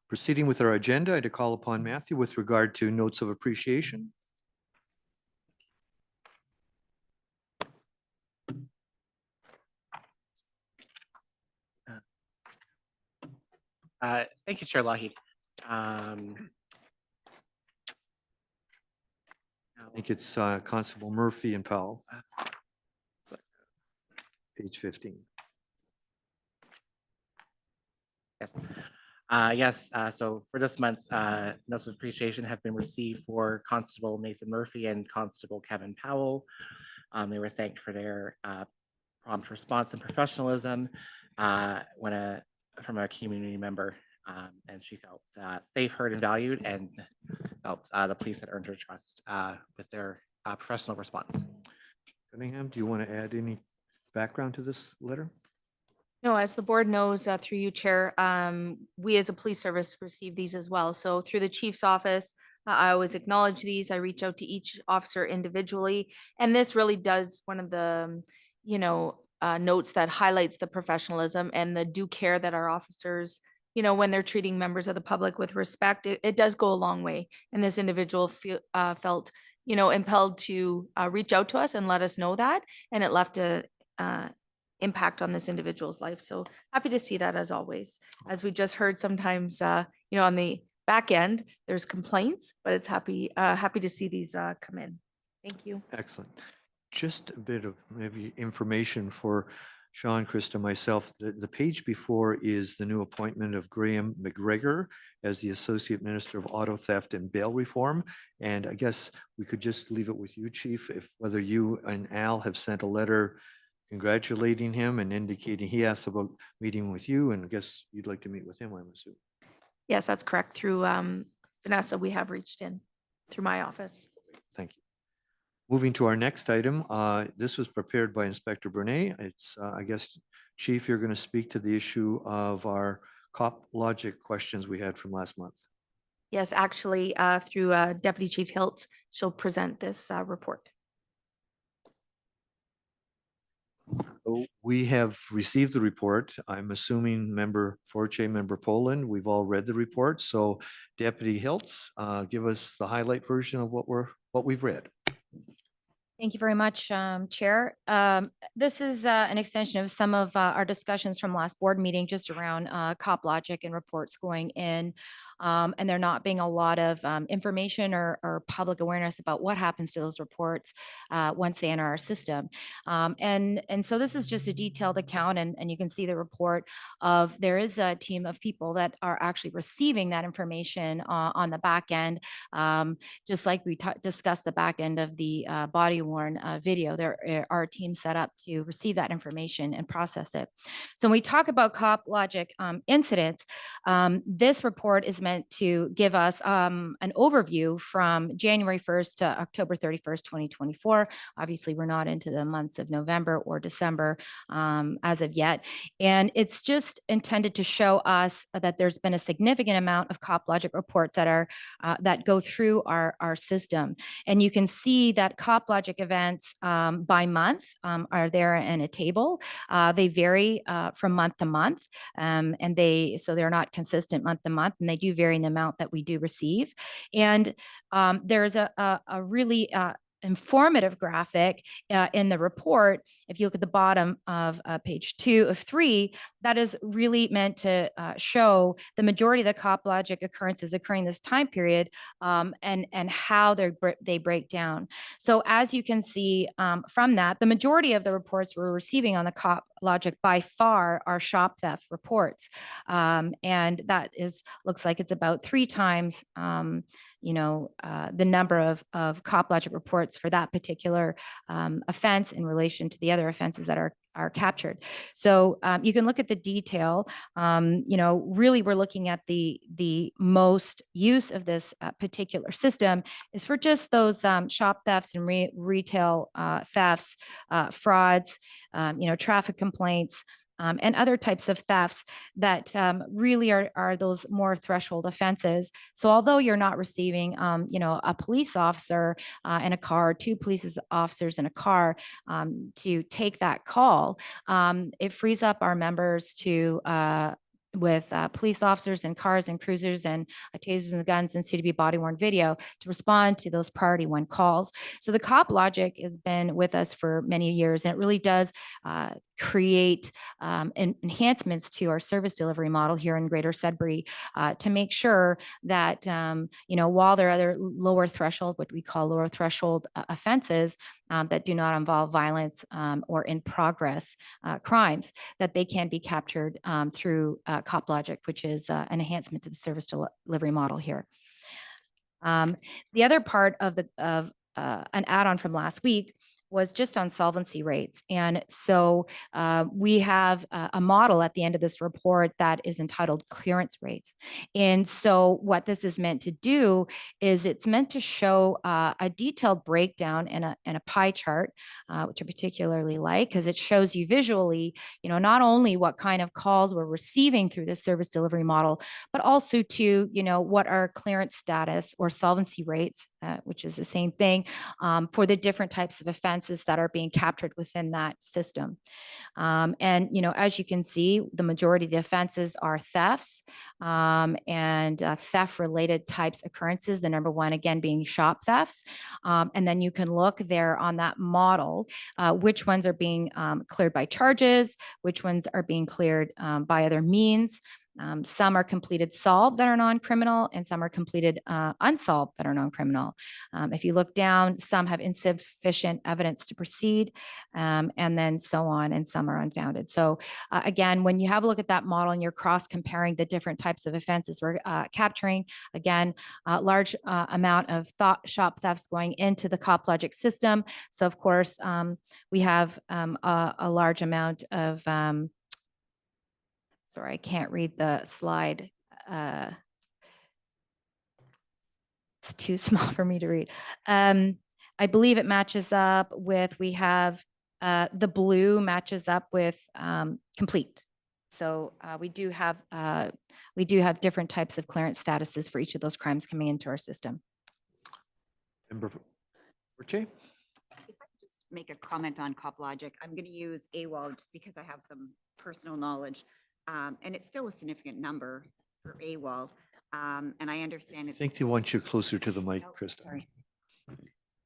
Proceeding with our agenda, I call upon Matthew with regard to notes of appreciation.
Thank you, Chair Lougheed.
I think it's Constable Murphy and Powell. Page 15.
Yes. Yes, so for this month, notes of appreciation have been received for Constable Nathan Murphy and Constable Kevin Powell. They were thanked for their prompt response and professionalism from a community member, and she felt safe, heard, and valued, and felt the police had earned her trust with their professional response.
Cunningham, do you want to add any background to this letter?
No, as the board knows, through you, Chair, we as a police service receive these as well. So through the chief's office, I always acknowledge these. I reach out to each officer individually. And this really does one of the, notes that highlights the professionalism and the due care that our officers, when they're treating members of the public with respect, it does go a long way. And this individual felt, impelled to reach out to us and let us know that. And it left a impact on this individual's life. So happy to see that as always. As we just heard, sometimes, on the back end, there's complaints, but it's happy to see these come in. Thank you.
Excellent. Just a bit of maybe information for Sean, Krista, myself. The page before is the new appointment of Graham McGregor as the Associate Minister of Auto Theft and Bail Reform. And I guess we could just leave it with you, Chief, if whether you and Al have sent a letter congratulating him and indicating he asked about meeting with you, and I guess you'd like to meet with him, I'm assuming.
Yes, that's correct. Through Vanessa, we have reached in through my office.
Thank you. Moving to our next item, this was prepared by Inspector Brunet. It's, I guess, Chief, you're going to speak to the issue of our cop logic questions we had from last month.
Yes, actually, through Deputy Chief Hilt, she'll present this report.
So we have received the report. I'm assuming Member Forche, Member Poland, we've all read the report. So Deputy Hiltz, give us the highlight version of what we've read.
Thank you very much, Chair. This is an extension of some of our discussions from last board meeting just around cop logic and reports going in. And there not being a lot of information or public awareness about what happens to those reports once they enter our system. And so this is just a detailed account, and you can see the report of there is a team of people that are actually receiving that information on the back end. Just like we discussed the back end of the body worn video, there are teams set up to receive that information and process it. So when we talk about cop logic incidents, this report is meant to give us an overview from January 1st to October 31st, 2024. Obviously, we're not into the months of November or December as of yet. And it's just intended to show us that there's been a significant amount of cop logic reports that are that go through our system. And you can see that cop logic events by month are there in a table. They vary from month to month, and so they're not consistent month to month, and they do vary in the amount that we do receive. And there's a really informative graphic in the report. If you look at the bottom of page 2 of 3, that is really meant to show the majority of the cop logic occurrences occurring this time period, and how they break down. So as you can see from that, the majority of the reports we're receiving on the cop logic by far are shop theft reports, and that looks like it's about 3 times the number of cop logic reports for that particular offense in relation to the other offenses that are captured. So you can look at the detail. Really we're looking at the most use of this particular system is for just those shop thefts and retail thefts, frauds, traffic complaints, and other types of thefts that really are those more threshold offenses. So although you're not receiving, a police officer in a car, 2 police officers in a car to take that call, it frees up our members to with police officers and cars and cruisers and tasers and guns and soon-to-be body-worn video to respond to those priority 1 calls. So the cop logic has been with us for many years, and it really does create enhancements to our service delivery model here in Greater Sudbury to make sure that, while there are other lower threshold, what we call lower threshold offenses that do not involve violence or in progress crimes, that they can be captured through Cop Logic, which is an enhancement to the service delivery model here. The other part of an add-on from last week was just on solvency rates. And so we have a model at the end of this report that is entitled clearance rates. And so what this is meant to do is it's meant to show a detailed breakdown in a pie chart, which I particularly like because it shows you visually, not only what kind of calls we're receiving through this service delivery model, but also to, what our clearance status or solvency rates, which is the same thing, for the different types of offenses that are being captured within that system. And, as you can see, the majority of the offenses are thefts and theft-related types occurrences, the number one, again, being shop thefts. And then you can look there on that model, which ones are being cleared by charges, which ones are being cleared by other means. Some are completed solved that are non-criminal, and some are completed unsolved that are non-criminal. If you look down, some have insufficient evidence to proceed, and then so on, and some are unfounded. So again, when you have a look at that model and you're cross-comparing the different types of offenses we're capturing, again, a large amount of shop thefts going into the Cop Logic system. So of course, we have a large amount of sorry, I can't read the slide. It's too small for me to read. I believe it matches up with, we have the blue matches up with complete. So we do have different types of clearance statuses for each of those crimes coming into our system.
Member Forte?
If I could just make a comment on Cop Logic, I'm going to use AWOL just because I have some personal knowledge. And it's still a significant number for AWOL. And I understand
I
it's.
think they want you closer to the mic,
Oh,
Krista.
sorry.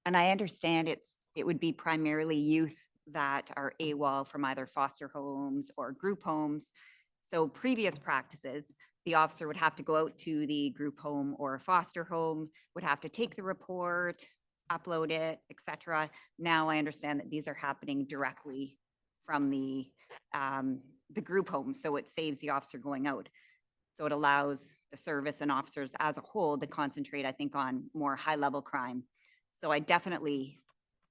And I understand it would be primarily youth that are AWOL from either foster homes or group homes. So previous practices, the officer would have to go out to the group home or foster home, would have to take the report, upload it, etc. Now I understand that these are happening directly from the group home, so it saves the officer going out. So it allows the service and officers as a whole to concentrate, I think, on more high-level crime. So I definitely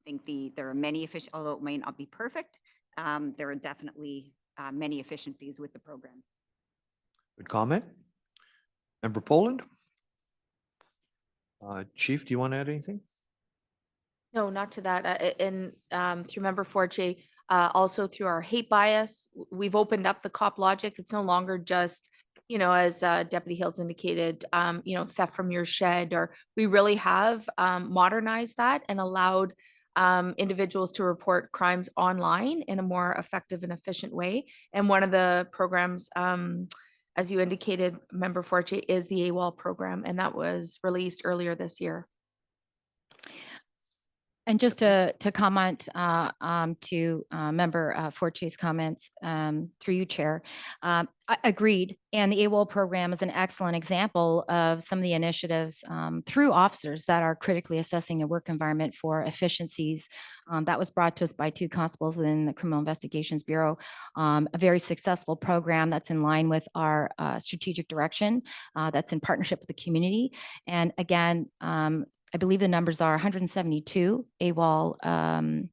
think there are many efficient, although it may not be perfect, there are definitely many efficiencies with the program.
Good comment. Member Poland? Chief, do you want to add anything?
No, not to that. And through Member Forte, also through our hate bias, we've opened up the Cop Logic. It's no longer just, as Deputy Hills indicated, theft from your shed, or we really have modernized that and allowed individuals to report crimes online in a more effective and efficient way. And one of the programs, as you indicated, Member Forte, is the AWOL program, and that was released earlier this year.
And just to comment to Member Forte's comments through you, Chair, I agreed. And the AWOL program is an excellent example of some of the initiatives through officers that are critically assessing the work environment for efficiencies. That was brought to us by 2 constables within the Criminal Investigations Bureau. A very successful program that's in line with our strategic direction, that's in partnership with the community. And again, I believe the numbers are 172 AWOL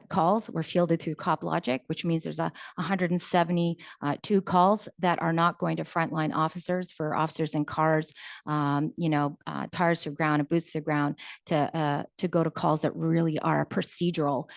calls were fielded through Cop Logic, which means there's 172 calls that are not going to frontline officers, for officers in cars, tires to the ground and boots to the ground, to go to calls that really are procedural.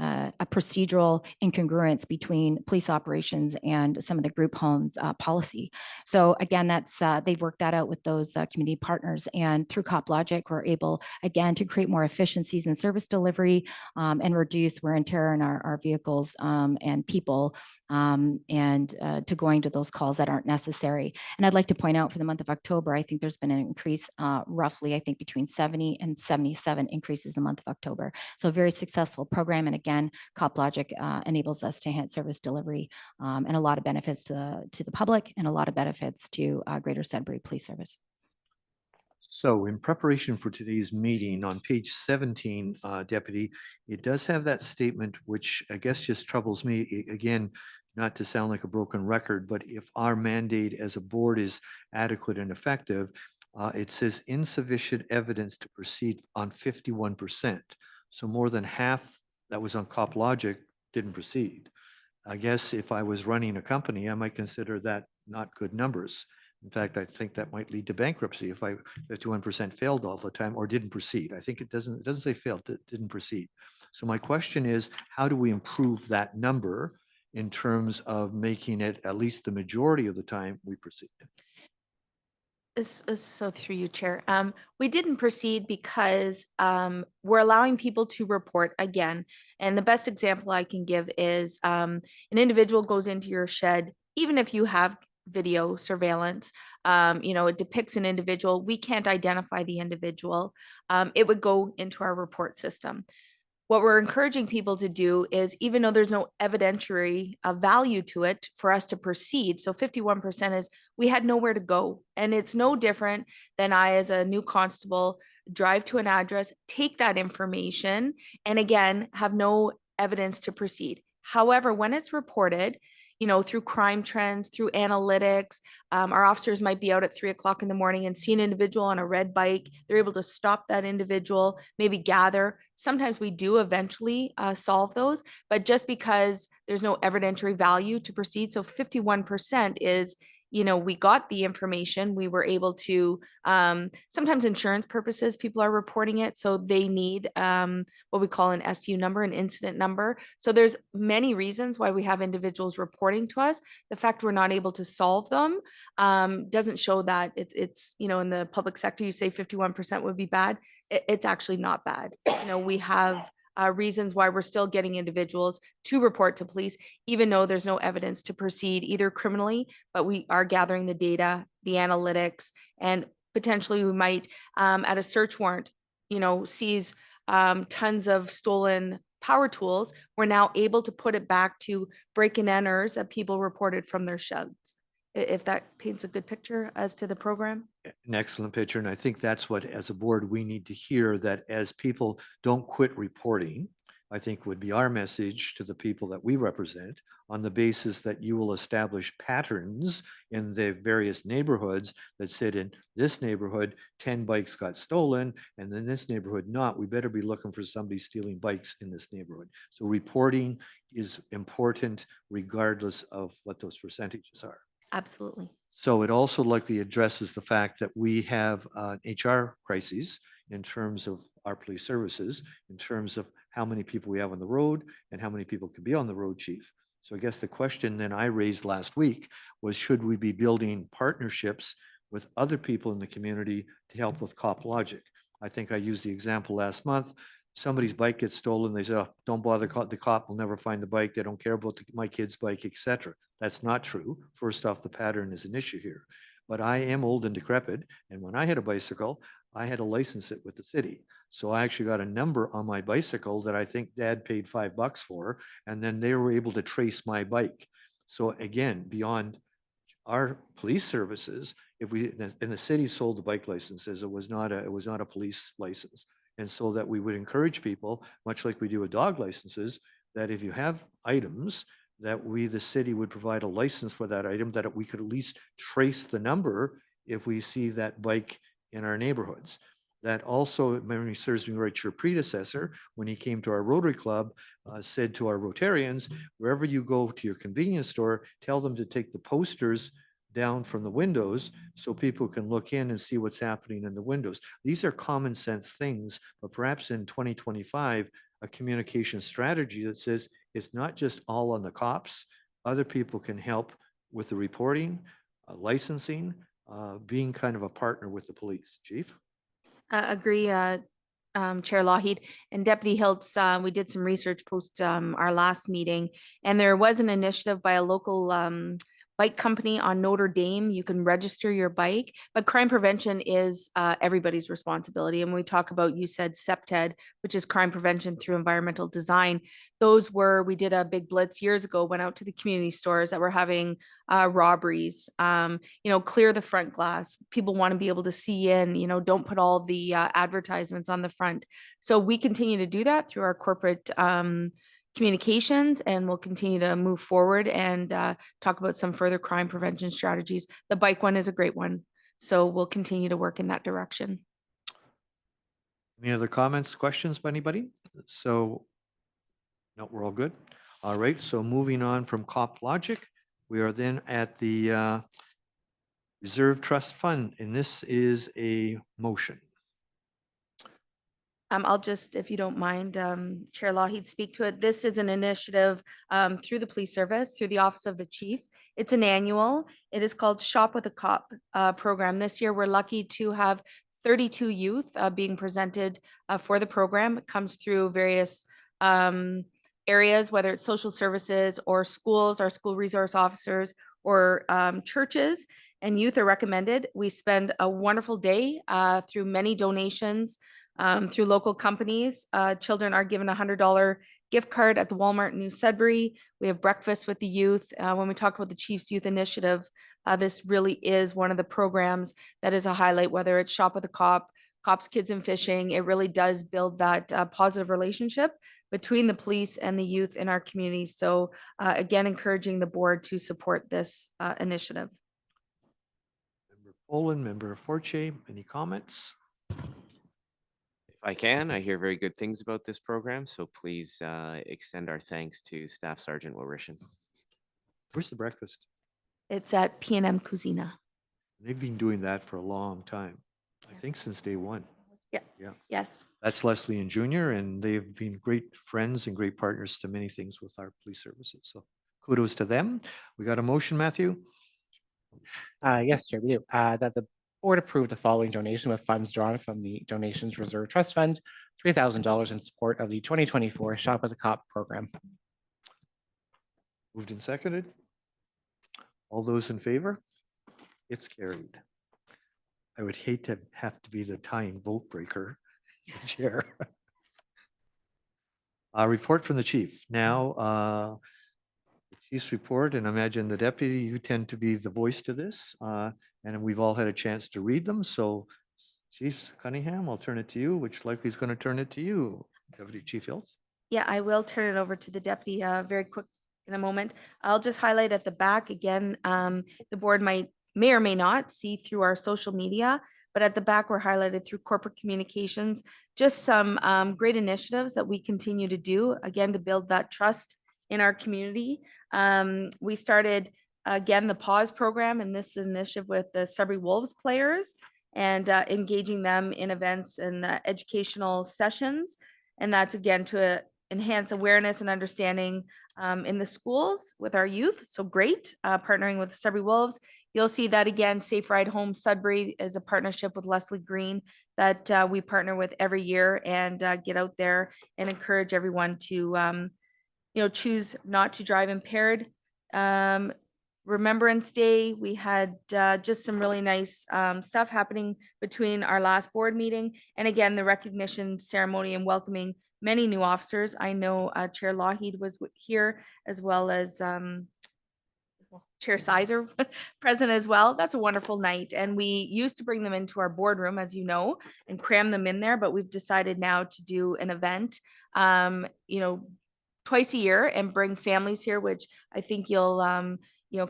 A procedural incongruence between police operations and some of the group homes policy. So again, that's they've worked that out with those community partners, and through Cop Logic, we're able again to create more efficiencies in service delivery and reduce wear and tear in our vehicles and people, and to going to those calls that aren't necessary. And I'd like to point out for the month of October, I think there's been an increase, roughly, I think between 70 and 77 increases in the month of October. So a very successful program, and again, again, CopLogic enables us to enhance service delivery and a lot of benefits to the public and a lot of benefits to Greater Sudbury Police Service.
So in preparation for today's meeting on page 17, Deputy, it does have that statement, which I guess just troubles me. Again, not to sound like a broken record, but if our mandate as a board is adequate and effective, it says insufficient evidence to proceed on 51%. So more than half that was on CopLogic didn't proceed. I guess if I was running a company, I might consider that not good numbers. In fact, I think that might lead to bankruptcy if 51% failed all the time or didn't proceed. I think it doesn't say failed, it didn't proceed. So my question is, how do we improve that number in terms of making it at least the majority of the time we proceed?
So through you, Chair, we didn't proceed because we're allowing people to report again. And the best example I can give is an individual goes into your shed, even if you have video surveillance, it depicts an individual. We can't identify the individual. It would go into our report system. What we're encouraging people to do is, even though there's no evidentiary value to it for us to proceed, so 51% is we had nowhere to go. And it's no different than I, as a new constable, drive to an address, take that information, and again, have no evidence to proceed. However, when it's reported, through crime trends, through analytics, our officers might be out at 3 o'clock in the morning and see an individual on a red bike. They're able to stop that individual, maybe gather. Sometimes we do eventually solve those, but just because there's no evidentiary value to proceed. So 51% is, we got the information, we were able to, sometimes insurance purposes, people are reporting it. So they need what we call an SU number, an incident number. So there's many reasons why we have individuals reporting to us. The fact we're not able to solve them doesn't show that it's, in the public sector, you say 51% would be bad. It's actually not bad. We have reasons why we're still getting individuals to report to police, even though there's no evidence to proceed either criminally, but we are gathering the data, the analytics, and potentially we might, at a search warrant, seize tons of stolen power tools. We're now able to put it back to break and enters that people reported from their sheds. If that paints a good picture as to the program.
An excellent picture. And I think that's what, as a board, we need to hear, that as people don't quit reporting, I think would be our message to the people that we represent, on the basis that you will establish patterns in the various neighborhoods that said, in this neighborhood, 10 bikes got stolen, and in this neighborhood not. We better be looking for somebody stealing bikes in this neighborhood. So reporting is important regardless of what those percentages are.
Absolutely.
So it also likely addresses the fact that we have HR crises in terms of our police services, in terms of how many people we have on the road and how many people could be on the road, Chief. So I guess the question then I raised last week was, should we be building partnerships with other people in the community to help with CopLogic? I think I used the example last month. Somebody's bike gets stolen. They say, oh, don't bother, the cop will never find the bike. They don't care about my kid's bike, etc. That's not true. First off, the pattern is an issue here. But I am old and decrepit. And when I had a bicycle, I had to license it with the city. So I actually got a number on my bicycle that I think Dad paid $5 for. And then they were able to trace my bike. So again, beyond our police services, if we, and the city sold the bike licenses, it was not a police license. And so that we would encourage people, much like we do with dog licenses, that if you have items, that we, the city, would provide a license for that item, that we could at least trace the number if we see that bike in our neighborhoods. That also, if memory serves me right, your predecessor, when he came to our Rotary Club, said to our Rotarians, wherever you go to your convenience store, tell them to take the posters down from the windows so people can look in and see what's happening in the windows. These are common sense things, but perhaps in 2025, a communication strategy that says it's not just all on the cops. Other people can help with the reporting, licensing, being kind of a partner with the police. Chief?
Agree, Chair Lougheed and Deputy Hiltz. We did some research post our last meeting, and there was an initiative by a local bike company on Notre Dame. You can register your bike, but crime prevention is everybody's responsibility. And when we talk about, you said CPTED, which is crime prevention through environmental design. We did a big blitz years ago, went out to the community stores that were having robberies, clear the front glass. People want to be able to see in, don't put all the advertisements on the front. So we continue to do that through our corporate communications, and we'll continue to move forward and talk about some further crime prevention strategies. The bike one is a great one. So we'll continue to work in that direction.
Any other comments, questions by anybody? So, no, we're all good. All right, so moving on from COP Logic, we are then at the Reserve Trust Fund, and this is a motion.
I'll just, if you don't mind, Chair Lougheed, speak to it. This is an initiative through the police service, through the Office of the Chief. It's an annual. It is called Shop with a Cop program. This year, we're lucky to have 32 youth being presented for the program. It comes through various areas, whether it's social services or schools, our school resource officers, or churches, and youth are recommended. We spend a wonderful day through many donations. Through local companies, children are given a $100 gift card at the Walmart in New Sudbury. We have breakfast with the youth. When we talk about the Chiefs Youth Initiative, this really is one of the programs that is a highlight, whether it's Shop with a Cop, Cops, Kids and Fishing. It really does build that positive relationship between the police and the youth in our community. So again, encouraging the board to support this initiative.
Member Poland, Member Forche, any comments?
If I can, I hear very good things about this program, so please extend our thanks to Staff Sergeant Larishan.
Where's the breakfast?
It's at P&M Cuisina.
They've been doing that for a long time. I think since day one.
Yeah.
Yeah.
Yes.
That's Leslie and Junior, and they've been great friends and great partners to many things with our police services. So kudos to them. We got a motion, Matthew?
Yes, Chair, we do. That the board approved the following donation with funds drawn from the Donations Reserve Trust Fund, $3,000 in support of the 2024 Shop with a Cop program.
Moved and seconded. All those in favor? It's carried. I would hate to have to be the tying vote breaker, Chair. Report from the chief. Now, the chief's report, and I imagine the deputy, you tend to be the voice to this, and we've all had a chance to read them. So Chief Cunningham, I'll turn it to you, which likely is going to turn it to you, Deputy Chief Hills.
Yeah, I will turn it over to the deputy very quick in a moment. I'll just highlight at the back again, the board may or may not see through our social media, but at the back we're highlighted through corporate communications, just some great initiatives that we continue to do, again, to build that trust in our community. We started, again, the Pause program, and this is an initiative with the Sudbury Wolves players and engaging them in events and educational sessions. And that's, again, to enhance awareness and understanding in the schools with our youth. So great, partnering with Sudbury Wolves. You'll see that again, Safe Ride Home Sudbury is a partnership with Leslie Green that we partner with every year and get out there and encourage everyone to, choose not to drive impaired. Remembrance Day, we had just some really nice stuff happening between our last board meeting. And again, the recognition ceremony and welcoming many new officers. I know Chair Lougheed was here, as well as Chair Sizer present as well. That's a wonderful night. And we used to bring them into our boardroom, as you know, and cram them in there, but we've decided now to do an event, twice a year and bring families here, which I think you'll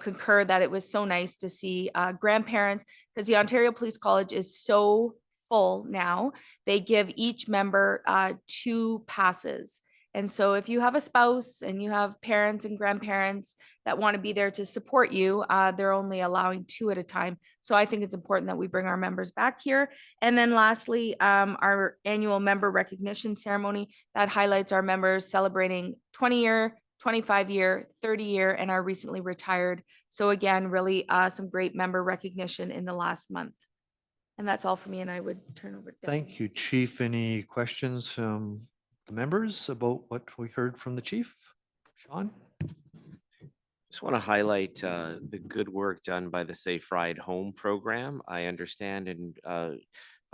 concur that it was so nice to see grandparents, because the Ontario Police College is so full now. They give each member 2 passes. And so if you have a spouse and you have parents and grandparents that want to be there to support you, they're only allowing 2 at a time. So I think it's important that we bring our members back here. And then lastly, our annual member recognition ceremony that highlights our members celebrating 20-year, 25-year, 30-year, and our recently retired. So again, really some great member recognition in the last month. And that's all for me, and I would turn over to
Thank you, Chief. Any questions from the members about what we heard from the chief? Sean?
Just want to highlight the good work done by the Safe Ride Home program. I understand, and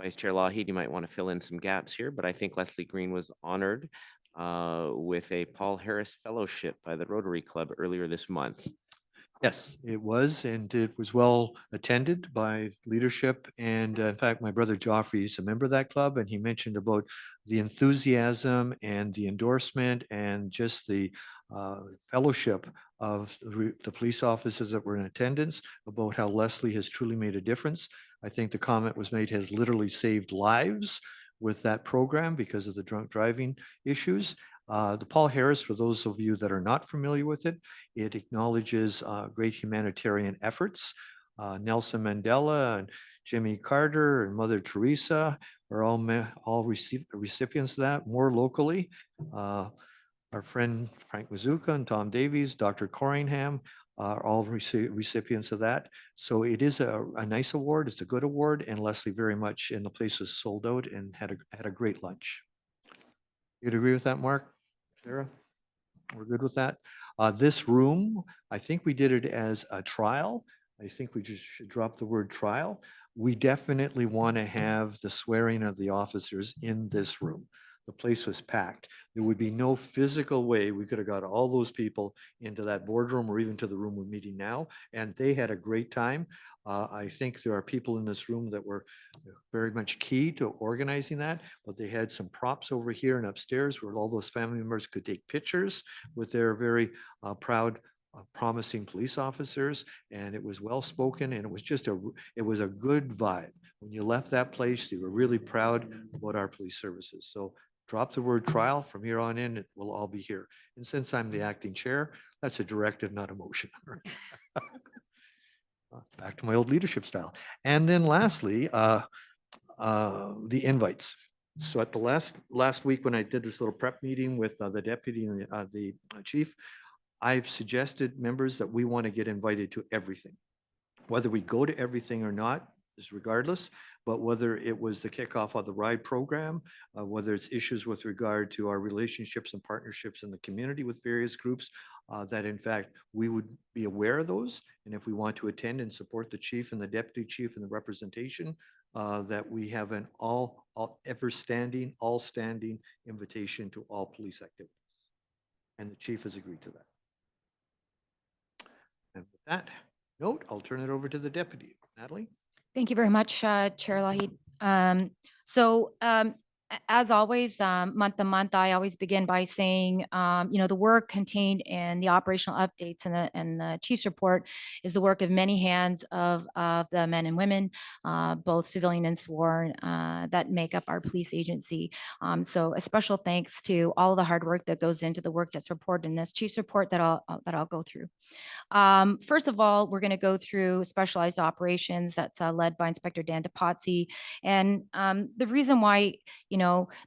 Vice Chair Lougheed, you might want to fill in some gaps here, but I think Leslie Green was honored with a Paul Harris Fellowship by the Rotary Club earlier this month.
Yes, it was, and it was well attended by leadership. And in fact, my brother Joffrey is a member of that club, and he mentioned about the enthusiasm and the endorsement and just the fellowship of the police officers that were in attendance about how Leslie has truly made a difference. I think the comment was made has literally saved lives with that program because of the drunk driving issues. The Paul Harris, for those of you that are not familiar with it, it acknowledges great humanitarian efforts. Nelson Mandela and Jimmy Carter and Mother Teresa are all recipients of that, more locally. Our friend Frank Mazuka and Tom Davies, Dr. Corringham are all recipients of that. So it is a nice award. It's a good award, and Leslie very much, and the place was sold out and had a great lunch. You'd agree with that, Mark? Sarah? We're good with that. This room, I think we did it as a trial. I think we just should drop the word trial. We definitely want to have the swearing of the officers in this room. The place was packed. There would be no physical way we could have got all those people into that boardroom or even to the room we're meeting now. And they had a great time. I think there are people in this room that were very much key to organizing that, but they had some props over here and upstairs where all those family members could take pictures with their very proud, promising police officers. And it was well spoken, and it was just it was a good vibe. When you left that place, they were really proud about our police services. So drop the word trial. From here on in, it will all be here. And since I'm the acting chair, that's a directive, not a motion. Back to my old leadership style. And then lastly, the invites. So at the last week when I did this little prep meeting with the deputy and the chief, I've suggested members that we want to get invited to everything. Whether we go to everything or not is regardless, but whether it was the kickoff of the RIDE program, whether it's issues with regard to our relationships and partnerships in the community with various groups, that in fact, we would be aware of those. And if we want to attend and support the chief and the deputy chief and the representation, that we have an all standing invitation to all police activities. And the chief has agreed to that. And with that note, I'll turn it over to the deputy. Natalie?
Thank you very much, Chair Lougheed. As always, month to month, I always begin by saying, the work contained in the operational updates and the chief's report is the work of many hands of the men and women, both civilian and sworn, that make up our police agency. So a special thanks to all of the hard work that goes into the work that's reported in this chief's report that I'll go through. First of all, we're going to go through specialized operations that's led by Inspector Dan DePazzi. And the reason why,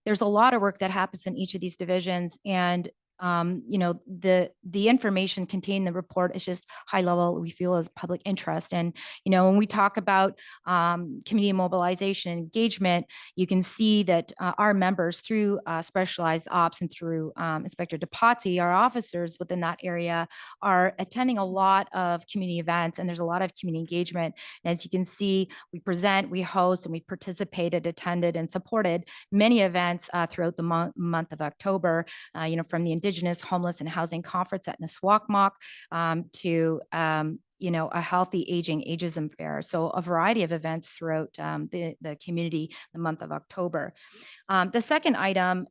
there's a lot of work that happens in each of these divisions, and the information contained in the report is just high level, we feel, is public interest. And when we talk about community mobilization and engagement, you can see that our members through specialized ops and through Inspector DePazzi, our officers within that area, are attending a lot of community events, and there's a lot of community engagement. And as you can see, we present, we host, and we participated, attended, and supported many events throughout the month of October, from the Indigenous Homeless and Housing Conference at Niswakmok to a healthy aging ageism fair. So a variety of events throughout the community the month of October. The second item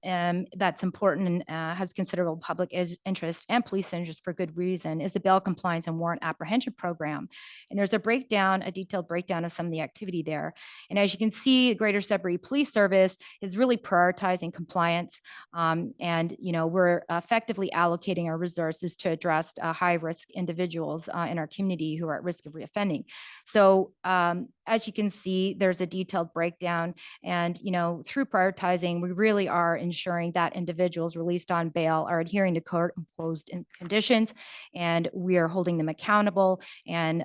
that's important and has considerable public interest and police interest for good reason is the bail compliance and warrant apprehension program. And there's a detailed breakdown of some of the activity there. And as you can see, the Greater Sudbury Police Service is really prioritizing compliance. And we're effectively allocating our resources to address high-risk individuals in our community who are at risk of reoffending. So as you can see, there's a detailed breakdown, and through prioritizing, we really are ensuring that individuals released on bail are adhering to court-imposed conditions, and we are holding them accountable, and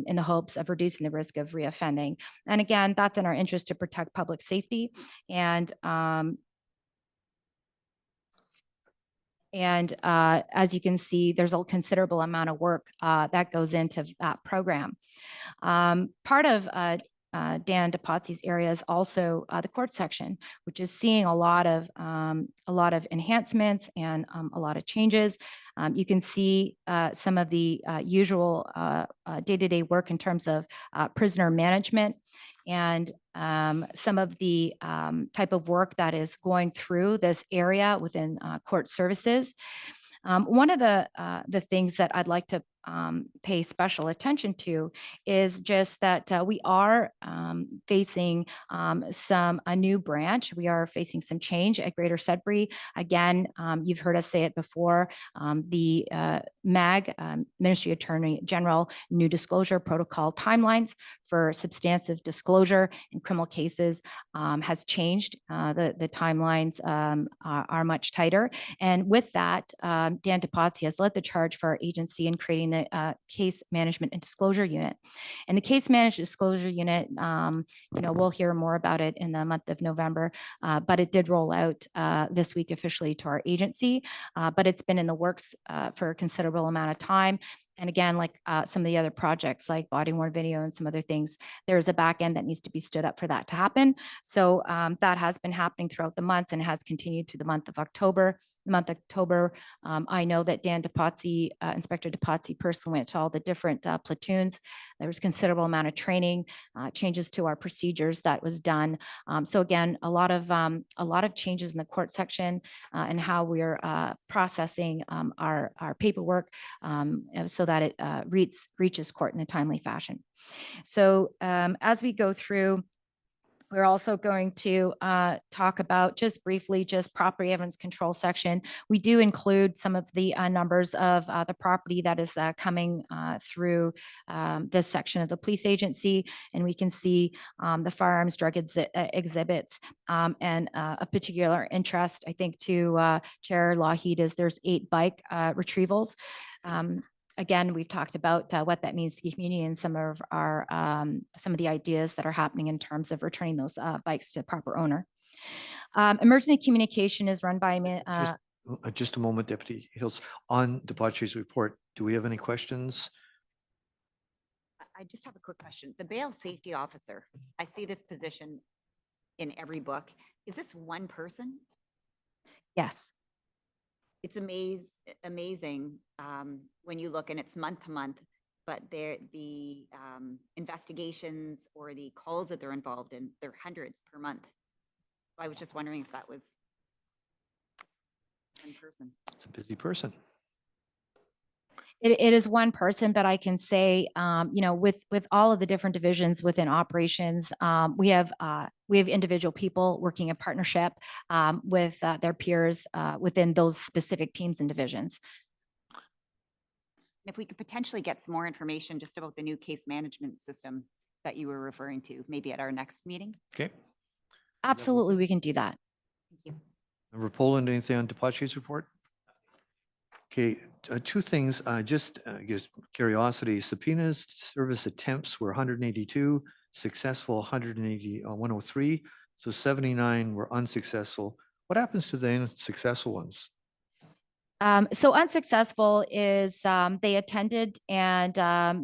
in the hopes of reducing the risk of reoffending. And again, that's in our interest to protect public safety. And As you can see, there's a considerable amount of work that goes into that program. Part of Dan DePazzi's area is also the court section, which is seeing a lot of enhancements and a lot of changes. You can see some of the usual day-to-day work in terms of prisoner management and some of the type of work that is going through this area within court services. One of the things that I'd like to pay special attention to is just that we are facing a new branch. We are facing some change at Greater Sudbury. Again, you've heard us say it before. The MAG, Ministry Attorney General, new disclosure protocol timelines for substantive disclosure in criminal cases has changed. The timelines are much tighter. And with that, Dan DePazzi has led the charge for our agency in creating the Case Management and Disclosure Unit. And the Case Management Disclosure Unit, we'll hear more about it in the month of November, but it did roll out this week officially to our agency, but it's been in the works for a considerable amount of time. And again, like some of the other projects like body worn video and some other things, there's a back end that needs to be stood up for that to happen. So that has been happening throughout the months and has continued to the month of October. I know that Dan DePazzi, Inspector DePazzi personally went to all the different platoons. There was considerable amount of training, changes to our procedures that was done. So again, a lot of changes in the court section and how we're processing our paperwork so that it reaches court in a timely fashion. So as we go through, we're also going to talk about just briefly, just property evidence control section. We do include some of the numbers of the property that is coming through this section of the police agency. And we can see the firearms drug exhibits and of particular interest, I think, to Chair Lougheed is there's 8 bike retrievals. Again, we've talked about what that means to the community and some of the ideas that are happening in terms of returning those bikes to proper owner. Emergency communication is run by
just a moment, Deputy Hills. On DePazzi's report, do we have any questions?
I just have a quick question. The bail safety officer, I see this position in every book. Is this one person?
Yes.
It's amazing when you look and it's month to month, but the investigations or the calls that they're involved in, they're hundreds per month. I was just wondering if that was one person.
It's a busy person.
It is one person, but I can say, with all of the different divisions within operations, we have individual people working in partnership with their peers within those specific teams and divisions.
If we could potentially get some more information just about the new case management system that you were referring to, maybe at our next meeting.
Okay.
Absolutely, we can do that.
Thank you.
Member Poland, anything on DePazzi's report? Okay, 2 things, just guess curiosity. Subpoenas service attempts were 182, successful 103, so 79 were unsuccessful. What happens to the unsuccessful ones?
So unsuccessful is they attended and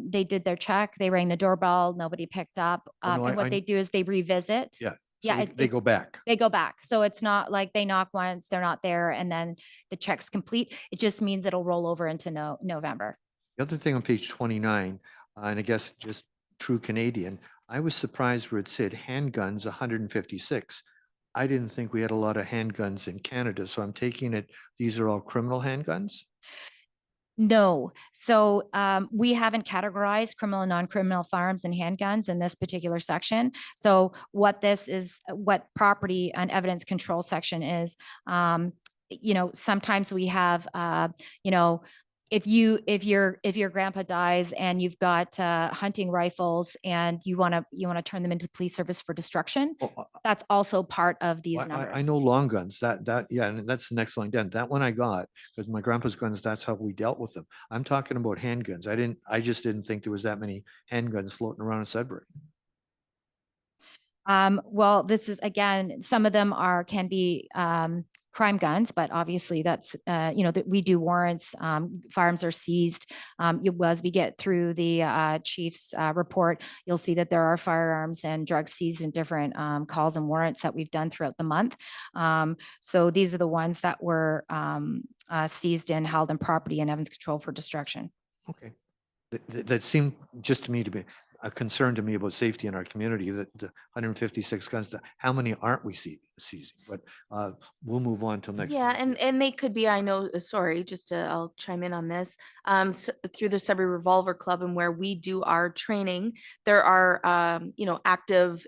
they did their check. They rang the doorbell. Nobody picked up.
no,
and what they do is they revisit.
Yeah.
Yeah,
They go back.
They go back. So it's not like they knock once, they're not there, and then the check's complete. It just means it'll roll over into November.
The other thing on page 29, and I guess just true Canadian, I was surprised where it said handguns 156. I didn't think we had a lot of handguns in Canada, so I'm taking it these are all criminal handguns?
No. So we haven't categorized criminal and non-criminal firearms and handguns in this particular section. So what property and evidence control section is, sometimes we have, if your grandpa dies and you've got hunting rifles and you want to turn them into police service for destruction, that's also part of these numbers.
I know long guns. Yeah, and that's the next line down. That one I got because my grandpa's guns. That's how we dealt with them. I'm talking about handguns. I just didn't think there was that many handguns floating around in Sudbury.
Well, this is again, some of them can be crime guns, but obviously that's, that we do warrants, firearms are seized. As we get through the chief's report, you'll see that there are firearms and drugs seized in different calls and warrants that we've done throughout the month. So these are the ones that were seized and held in property and evidence control for destruction.
Okay. That seemed just to me to be a concern to me about safety in our community, that the 156 guns, how many aren't we seizing? But we'll move on till next.
Yeah,
week.
and they could be, I know, sorry, I'll chime in on this. Through the Sudbury Revolver Club and where we do our training, there are, active,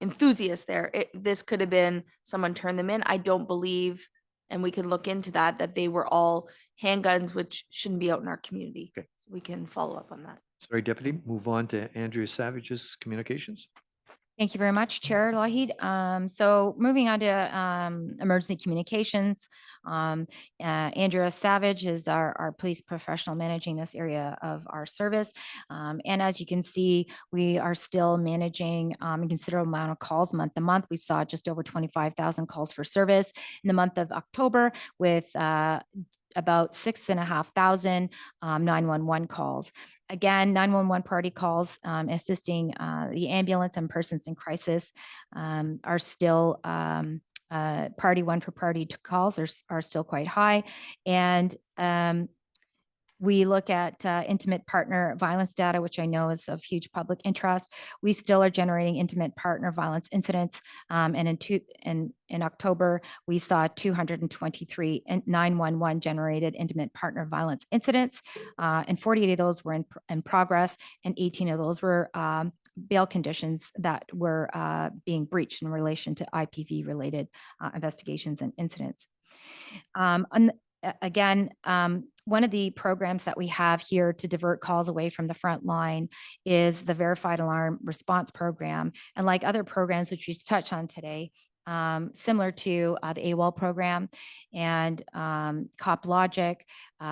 enthusiasts there. This could have been someone turned them in. I don't believe, and we can look into that they were all handguns, which shouldn't be out in our community.
Okay.
We can follow up on that.
Sorry, Deputy, move on to Andrea Savage's communications.
Thank you very much, Chair Lougheed. So moving on to emergency communications, Andrea Savage is our police professional managing this area of our service. And as you can see, we are still managing a considerable amount of calls month to month. We saw just over 25,000 calls for service in the month of October, with about 6,500 911 calls. Again, 911 party calls assisting the ambulance and persons in crisis are still party one for party two calls are still quite high. And we look at intimate partner violence data, which I know is of huge public interest. We still are generating intimate partner violence incidents. And in October, we saw 223 911 generated intimate partner violence incidents. And 48 of those were in progress, and 18 of those were bail conditions that were being breached in relation to IPV related investigations and incidents. Again, one of the programs that we have here to divert calls away from the front line is the Verified Alarm Response Program. And like other programs which we touched on today, similar to the AWOL program and COP Logic,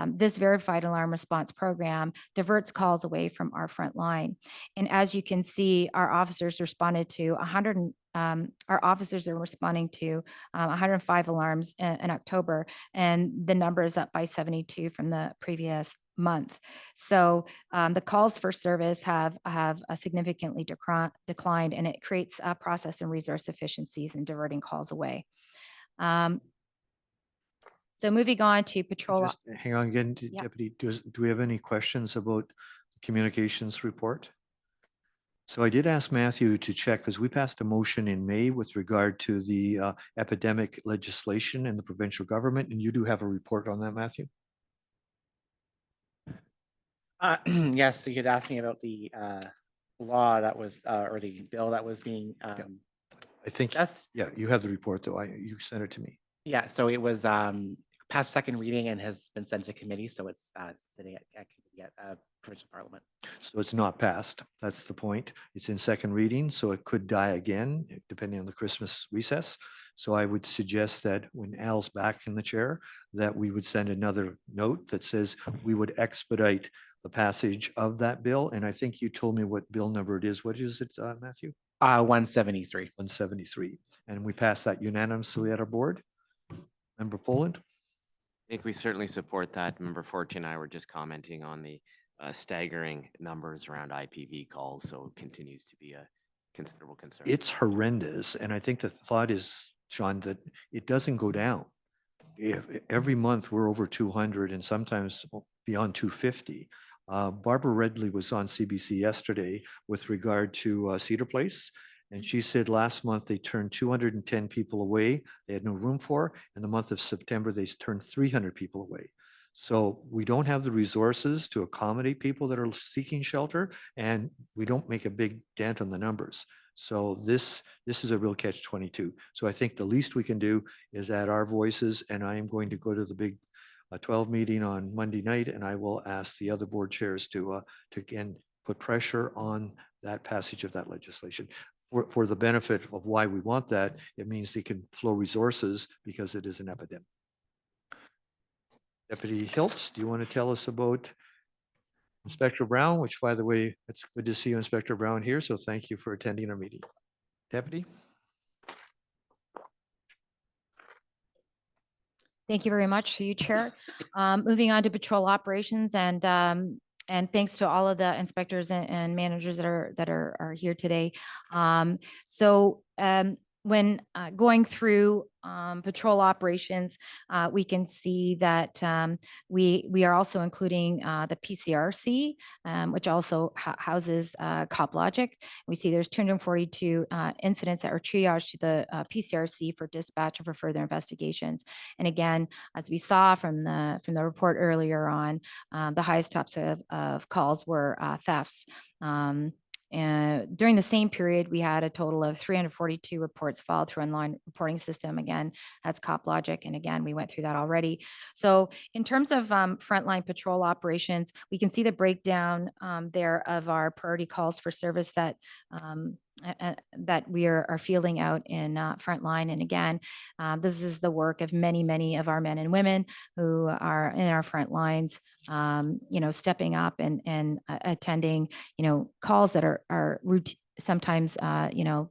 this Verified Alarm Response Program diverts calls away from our front line. And as you can see, our officers responded to 100. Our officers are responding to 105 alarms in October, and the number is up by 72 from the previous month. So the calls for service have significantly declined, and it creates process and resource efficiencies in diverting calls away. So moving on to patrol.
Just hang on again,
Yep.
Deputy. Do we have any questions about the communications report? So I did ask Matthew to check, because we passed a motion in May with regard to the epidemic legislation in the provincial government, and you do have a report on that, Matthew?
Yes, so you'd asked me about the law that was, or the bill that was being
I think,
discussed.
yeah, you have the report though. You sent it to me.
Yeah, so it was passed second reading and has been sent to committee, so it's sitting at provincial parliament.
So it's not passed. That's the point. It's in second reading, so it could die again, depending on the Christmas recess. So I would suggest that when Al's back in the chair, that we would send another note that says we would expedite the passage of that bill. And I think you told me what bill number it is. What is it, Matthew?
173.
173. And we passed that unanimously at our board. Member Poland?
I think we certainly support that. Member Fortune and I were just commenting on the staggering numbers around IPV calls, so it continues to be a considerable concern.
It's horrendous. And I think the thought is, Sean, that it doesn't go down. Every month we're over 200 and sometimes beyond 250. Barbara Redley was on CBC yesterday with regard to Cedar Place. And she said last month they turned 210 people away. They had no room for. In the month of September, they turned 300 people away. So we don't have the resources to accommodate people that are seeking shelter, and we don't make a big dent on the numbers. So this is a real catch-22. So I think the least we can do is add our voices, and I am going to go to the big 12 meeting on Monday night, and I will ask the other board chairs to again put pressure on that passage of that legislation. For the benefit of why we want that, it means they can flow resources because it is an epidemic. Deputy Hiltz, do you want to tell us about Inspector Brown, which, by the way, it's good to see you, Inspector Brown, here. So thank you for attending our meeting. Deputy?
Thank you very much to you, Chair. Moving on to patrol operations and thanks to all of the inspectors and managers that are here today. When going through patrol operations, we can see that we are also including the PCRC, which also houses CopLogic. We see there's 242 incidents that are triaged to the PCRC for dispatch and for further investigations. And again, as we saw from the report earlier on, the highest types of calls were thefts. And during the same period, we had a total of 342 reports filed through online reporting system. Again, that's CopLogic. And again, we went through that already. So in terms of frontline patrol operations, we can see the breakdown there of our priority calls for service that that we are fielding out in frontline. And again, this is the work of many of our men and women who are in our front lines, stepping up and attending, calls that are routine, sometimes,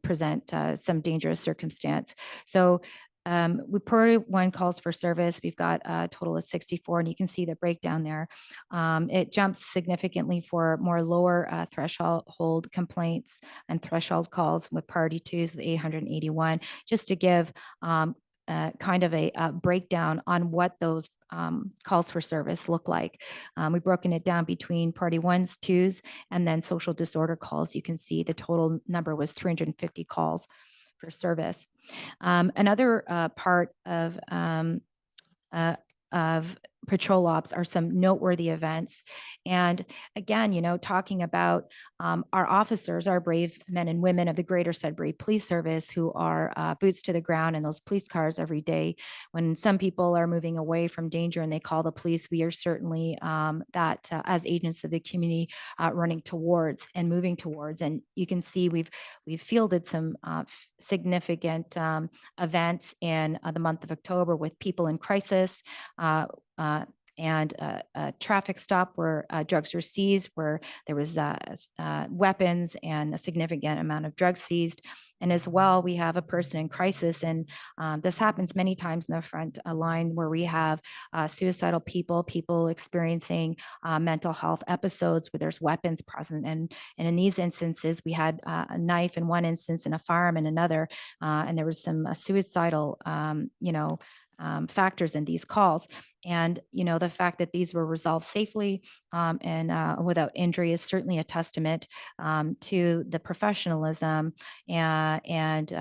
present some dangerous circumstance. So we priority one calls for service. We've got a total of 64, and you can see the breakdown there. It jumps significantly for more lower threshold complaints and threshold calls with priority twos with 881, just to give kind of a breakdown on what those calls for service look like. We've broken it down between priority ones, twos, and then social disorder calls. You can see the total number was 350 calls for service. Another part of patrol ops are some noteworthy events. And again, talking about our officers, our brave men and women of the Greater Sudbury Police Service who are boots to the ground in those police cars every day. When some people are moving away from danger and they call the police, we are certainly that as agents of the community running towards and moving towards. And you can see we've fielded some significant events in the month of October with people in crisis, and a traffic stop where drugs were seized, where there was weapons and a significant amount of drugs seized. And as well, we have a person in crisis. And this happens many times in the front line where we have suicidal people experiencing mental health episodes where there's weapons present. And in these instances, we had a knife in one instance and a firearm in another. And there was some suicidal, factors in these calls. And, the fact that these were resolved safely and without injury is certainly a testament to the professionalism and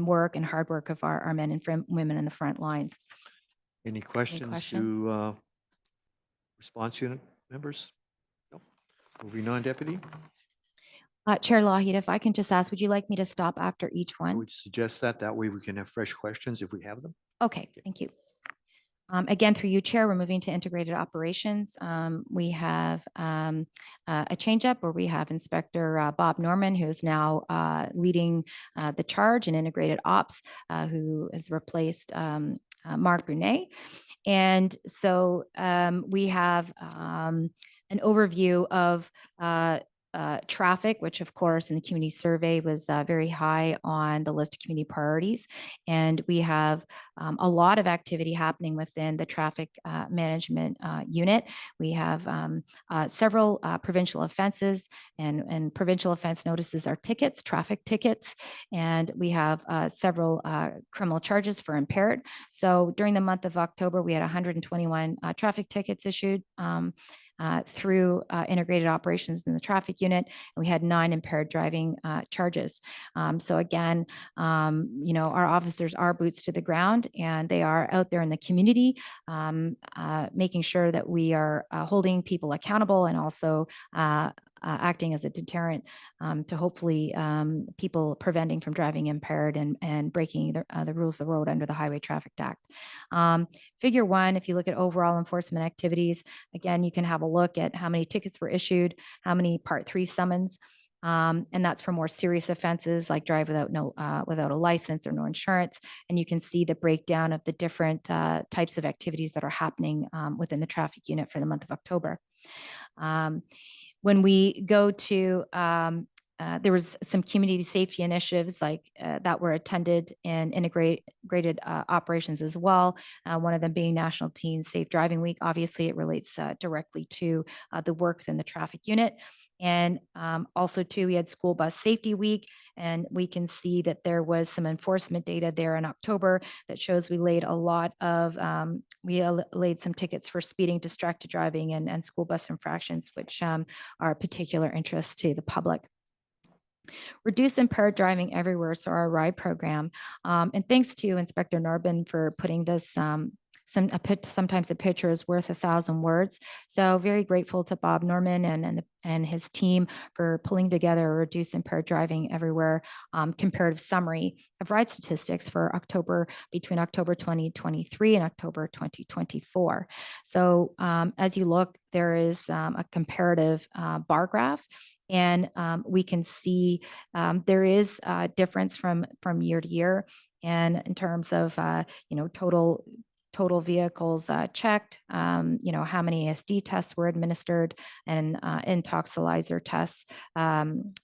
work and hard work of our men and women in the front lines.
Any questions
questions?
to response unit members? No. Moving on, Deputy.
Chair Lougheed, if I can just ask, would you like me to stop after each
I
one?
would suggest that way we can have fresh questions if we have them.
Okay, thank you. Again, through you, Chair, we're moving to integrated operations. We have a change up where we have Inspector Bob Norman, who is now leading the charge in integrated ops, who has replaced Mark Brunet. And so we have an overview of traffic, which of course in the community survey was very high on the list of community priorities. And we have a lot of activity happening within the traffic management unit. We have several provincial offenses, and provincial offense notices are tickets, traffic tickets. And we have several criminal charges for impaired. So during the month of October, we had 121 traffic tickets issued through integrated operations in the traffic unit. And we had 9 impaired driving charges. So again, our officers are boots to the ground, and they are out there in the community, making sure that we are holding people accountable and also acting as a deterrent to hopefully people preventing from driving impaired and breaking the rules of the road under the Highway Traffic Act. Figure 1, if you look at overall enforcement activities, again, you can have a look at how many tickets were issued, how many Part 3 summons, and that's for more serious offenses like drive without a license or no insurance. And you can see the breakdown of the different types of activities that are happening within the traffic unit for the month of October. When we go to there was some community safety initiatives like that were attended and integrated operations as well. One of them being National Teen Safe Driving Week. Obviously, it relates directly to the work within the traffic unit. And also too, we had School Bus Safety Week, and we can see that there was some enforcement data there in October that shows we laid a lot of, laid some tickets for speeding, distracted driving, and school bus infractions, which are of particular interest to the public. Reduce impaired driving everywhere, so our RIDE program. And thanks to Inspector Norbin for putting this, sometimes a picture is worth 1,000 words. So very grateful to Bob Norman and his team for pulling together a Reduce Impaired Driving Everywhere comparative summary of ride statistics for October, between October 2023 and October 2024. So as you look, there is a comparative bar graph, and we can see there is a difference from year to year. And in terms of, total vehicles checked, how many ASD tests were administered, and intoxilizer tests,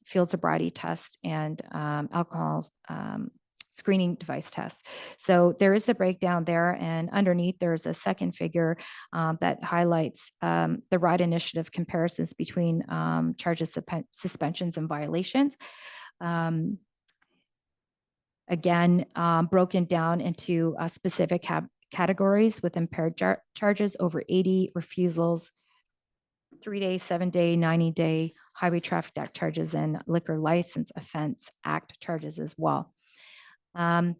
field sobriety tests, and alcohol screening device tests. So there is a breakdown there, and underneath there's a second figure that highlights the RIDE initiative comparisons between charges, suspensions, and violations. Again, broken down into specific categories with impaired charges, over 80 refusals, 3-day, 7-day, 90-day Highway Traffic Act charges, and Liquor License Offense Act charges as well. So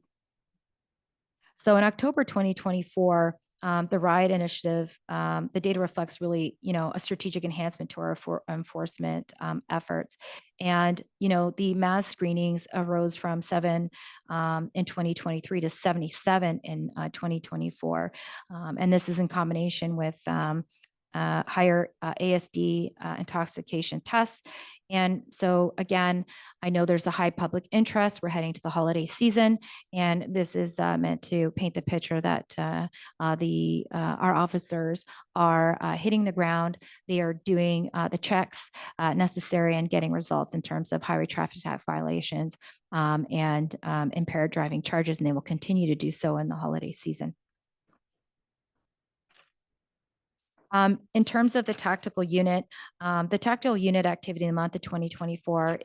in October 2024, the RIDE initiative, the data reflects really, a strategic enhancement to our enforcement efforts. And, the mass screenings arose from 7 in 2023 to 77 in 2024. And this is in combination with higher ASD intoxication tests. And so again, I know there's a high public interest. We're heading to the holiday season, and this is meant to paint the picture that our officers are hitting the ground. They are doing the checks necessary and getting results in terms of Highway Traffic Act violations and impaired driving charges, and they will continue to do so in the holiday season. In terms of the tactical unit activity in the month of 2024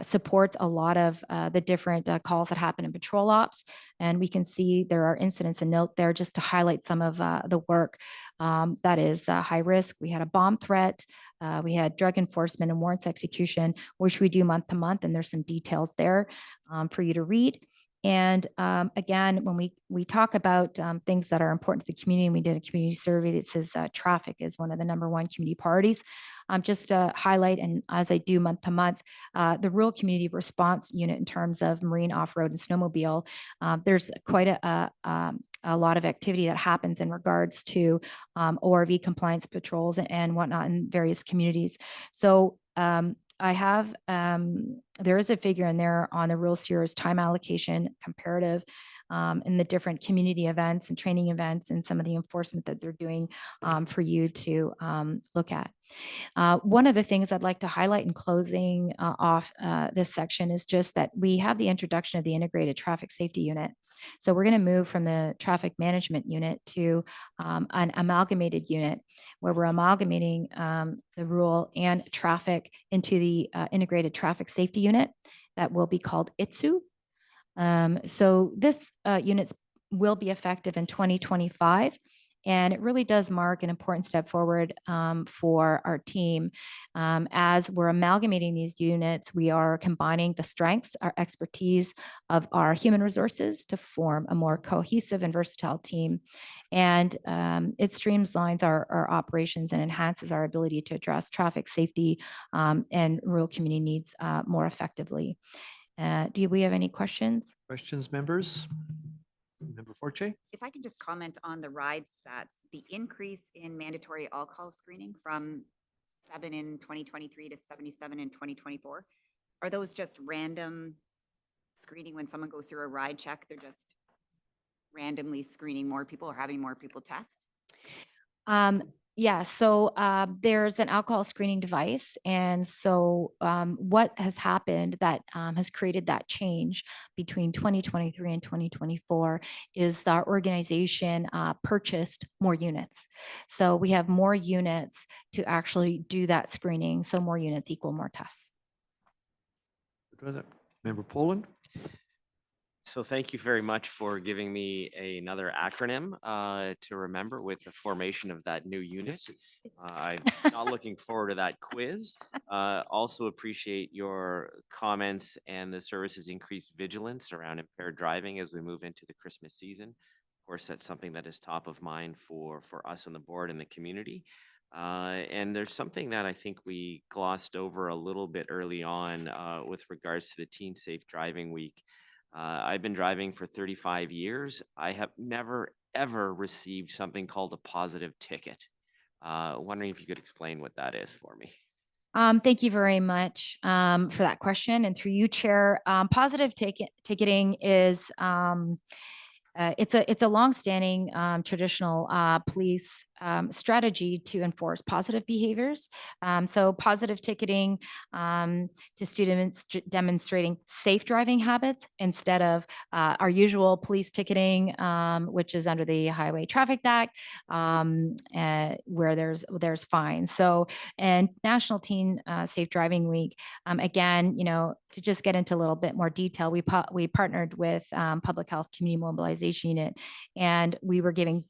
supports a lot of the different calls that happen in patrol ops. And we can see there are incidents and note there just to highlight some of the work that is high risk. We had a bomb threat. We had drug enforcement and warrants execution, which we do month to month. And there's some details there for you to read. And again, when we talk about things that are important to the community, and we did a community survey that says traffic is one of the #1 community priorities. Just to highlight, and as I do month to month, the rural community response unit in terms of marine, off-road, and snowmobile, there's quite a lot of activity that happens in regards to ORV compliance patrols and whatnot in various communities. So I have, there is a figure in there on the Rural Series time allocation comparative in the different community events and training events and some of the enforcement that they're doing for you to look at. One of the things I'd like to highlight in closing off this section is just that we have the introduction of the Integrated Traffic Safety Unit. So we're going to move from the Traffic Management Unit to an amalgamated unit where we're amalgamating the rural and traffic into the Integrated Traffic Safety Unit that will be called ITSU. So this unit will be effective in 2025. And it really does mark an important step forward for our team. As we're amalgamating these units, we are combining the strengths, our expertise of our human resources to form a more cohesive and versatile team. And it streamlines our operations and enhances our ability to address traffic safety and rural community needs more effectively. Do we have any questions?
Questions, members? Member Forte?
If I can just comment on the RIDE stats, the increase in mandatory alcohol screening from 7 in 2023 to 77 in 2024, are those just random screening when someone goes through a RIDE check? They're just randomly screening more people or having more people test?
Yeah, so there's an alcohol screening device. And so what has happened that has created that change between 2023 and 2024 is that our organization purchased more units. So we have more units to actually do that screening. So more units equal more tests.
Member Poland?
So thank you very much for giving me another acronym to remember with the formation of that new unit. I'm not looking forward to that quiz. Also appreciate your comments and the service's increased vigilance around impaired driving as we move into the Christmas season. Of course, that's something that is top of mind for us on the board and the community. And there's something that I think we glossed over a little bit early on with regards to the Teen Safe Driving Week. I've been driving for 35 years. I have never, ever received something called a positive ticket. Wondering if you could explain what that is for me.
Thank you very much for that question. And through you, Chair, positive ticketing is it's a longstanding traditional police strategy to enforce positive behaviors. So positive ticketing to students demonstrating safe driving habits instead of our usual police ticketing, which is under the Highway Traffic Act, where there's fines. So, and National Teen Safe Driving Week, again, to just get into a little bit more detail, we partnered with Public Health Community Mobilization Unit, and we were giving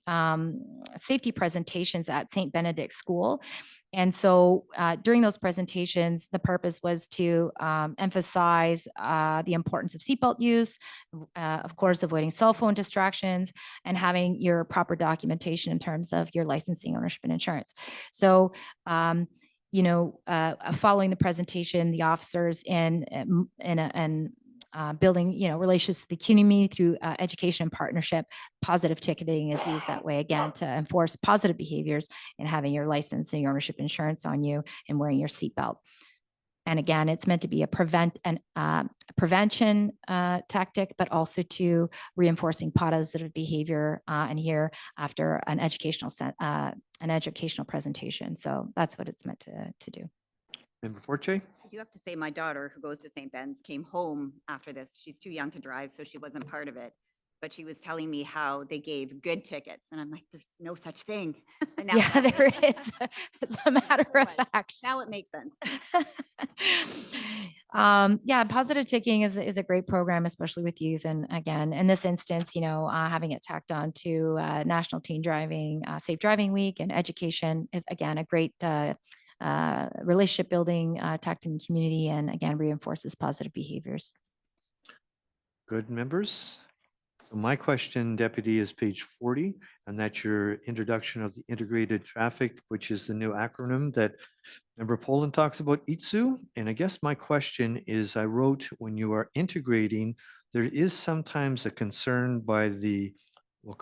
safety presentations at St. Benedict's School. And so during those presentations, the purpose was to emphasize the importance of seatbelt use, of course, avoiding cell phone distractions, and having your proper documentation in terms of your licensing, ownership, and insurance. So following the presentation, the officers and building, relationships with the community through education and partnership. Positive ticketing is used that way, again, to enforce positive behaviors and having your license and your ownership insurance on you and wearing your seatbelt. And again, it's meant to be a prevention tactic, but also to reinforcing positive behavior and here after an educational presentation. So that's what it's meant to do.
Member Forte?
I do have to say my daughter, who goes to St. Ben's, came home after this. She's too young to drive, so she wasn't part of it. But she was telling me how they gave good tickets. And I'm like, there's no such thing. And now
Yeah, there is. As a matter of fact.
Now it makes sense.
Yeah, positive ticketing is a great program, especially with youth. And again, in this instance, having it tacked on to National Teen Driving, Safe Driving Week, and education is, again, a great relationship building tactic in the community, and again, reinforces positive behaviors.
Good, members. So my question, Deputy, is page 40, and that's your introduction of the integrated traffic, which is the new acronym that Member Poland talks about, ITSU. And I guess my question is, I wrote, when you are integrating, there is sometimes a concern by the,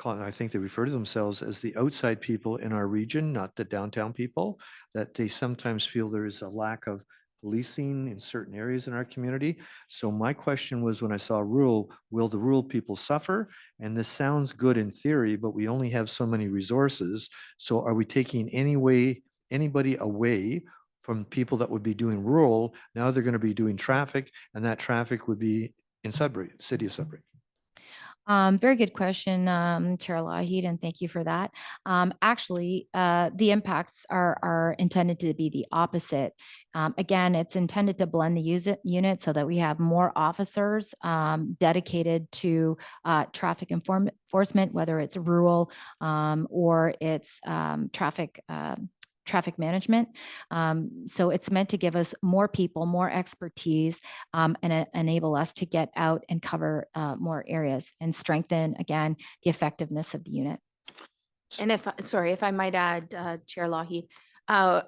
I think they refer to themselves as the outside people in our region, not the downtown people, that they sometimes feel there is a lack of policing in certain areas in our community. So my question was, when I saw rural, will the rural people suffer? And this sounds good in theory, but we only have so many resources. So are we taking anybody away from people that would be doing rural? Now they're going to be doing traffic, and that traffic would be in Sudbury, city of Sudbury.
Very good question, Chair Lougheed, and thank you for that. Actually, the impacts are intended to be the opposite. Again, it's intended to blend the unit so that we have more officers dedicated to traffic enforcement, whether it's rural or it's traffic management. So it's meant to give us more people, more expertise, and enable us to get out and cover more areas and strengthen, again, the effectiveness of the unit.
And if I might add, Chair Lougheed,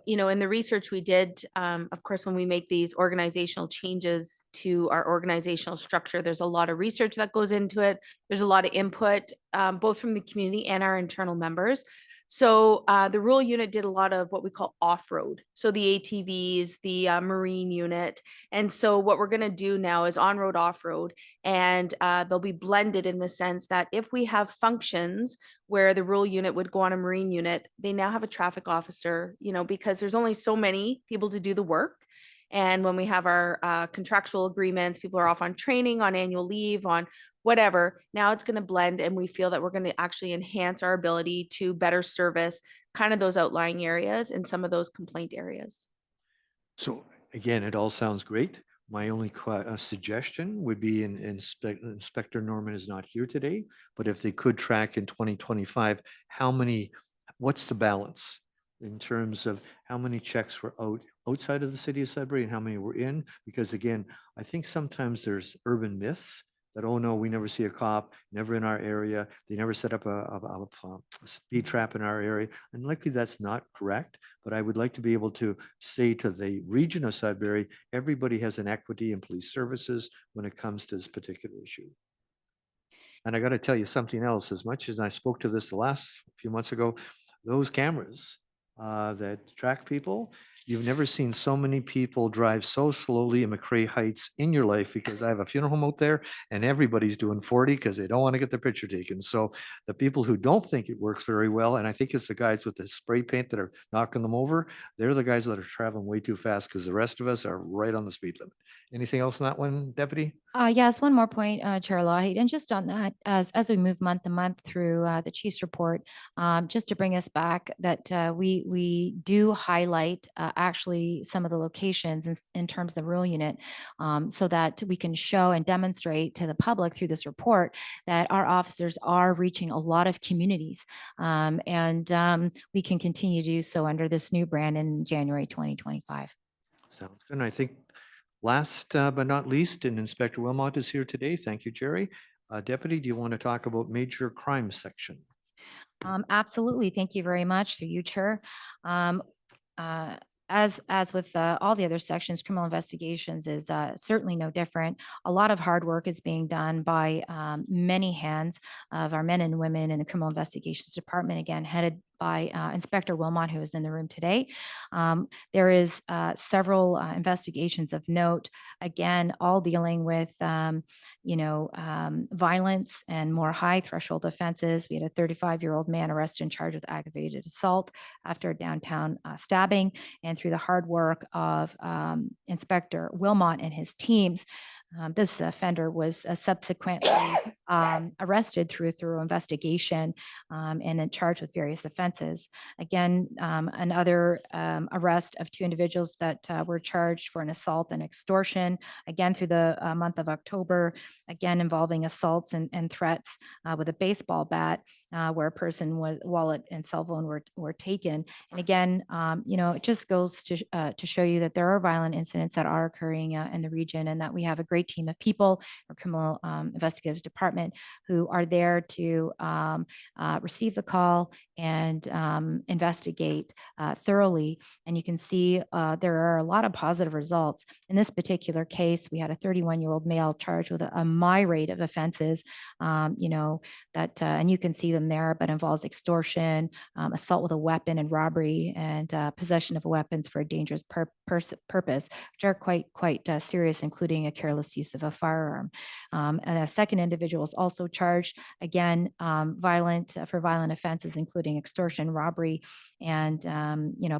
in the research we did, of course, when we make these organizational changes to our organizational structure, there's a lot of research that goes into it. There's a lot of input, both from the community and our internal members. So the rural unit did a lot of what we call off-road. So the ATVs, the marine unit. And so what we're going to do now is on-road, off-road, and they'll be blended in the sense that if we have functions where the rural unit would go on a marine unit, they now have a traffic officer, you know, because there's only so many people to do the work. And when we have our contractual agreements, people are off on training, on annual leave, on whatever. Now it's going to blend, and we feel that we're going to actually enhance our ability to better service kind of those outlying areas and some of those complaint areas.
So again, it all sounds great. My only suggestion would be Inspector Norman is not here today, but if they could track in 2025, what's the balance in terms of how many checks were outside of the city of Sudbury and how many were in? Because again, I think sometimes there's urban myths that, oh no, we never see a cop, never in our area. They never set up a speed trap in our area. And likely that's not correct, but I would like to be able to say to the region of Sudbury, everybody has an equity in police services when it comes to this particular issue. And I got to tell you something else, as much as I spoke to this the last few months ago, those cameras that track people, you've never seen so many people drive so slowly in McCrae Heights in your life, because I have a funeral home out there and everybody's doing 40 because they don't want to get their picture taken. So the people who don't think it works very well, and I think it's the guys with the spray paint that are knocking them over, they're the guys that are traveling way too fast because the rest of us are right on the speed limit. Anything else on that one, Deputy?
Yes, one more point, Chair Lougheed, and just on that, as we move month to month through the chief's report, just to bring us back, that we do highlight actually some of the locations in terms of the rural unit, so that we can show and demonstrate to the public through this report that our officers are reaching a lot of communities, and we can continue to do so under this new brand in January 2025.
Sounds good. And I think last but not least, and Inspector Wilmot is here today. Thank you, Jerry. Deputy, do you want to talk about major crime section?
Absolutely. Thank you very much through you, Chair. As with all the other sections, criminal investigations is certainly no different. A lot of hard work is being done by many hands of our men and women in the criminal investigations department, again, headed by Inspector Wilmot, who is in the room today. There is several investigations of note, again, all dealing with, violence and more high threshold offenses. We had a 35-year-old man arrested and charged with aggravated assault after a downtown stabbing. And through the hard work of Inspector Wilmot and his teams, this offender was subsequently arrested through a thorough investigation and then charged with various offenses. Again, another arrest of 2 individuals that were charged for an assault and extortion, again through the month of October, again involving assaults and threats with a baseball bat, where a person was wallet and cell phone were taken. And again, it just goes to show you that there are violent incidents that are occurring in the region, and that we have a great team of people, our criminal investigative department, who are there to receive the call and investigate thoroughly. And you can see there are a lot of positive results. In this particular case, we had a 31-year-old male charged with a myriad of offenses, and you can see them there, but involves extortion, assault with a weapon, and robbery, and possession of weapons for a dangerous purpose, which are quite serious, including a careless use of a firearm. And a second individual is also charged, again, for violent offenses, including extortion, robbery, and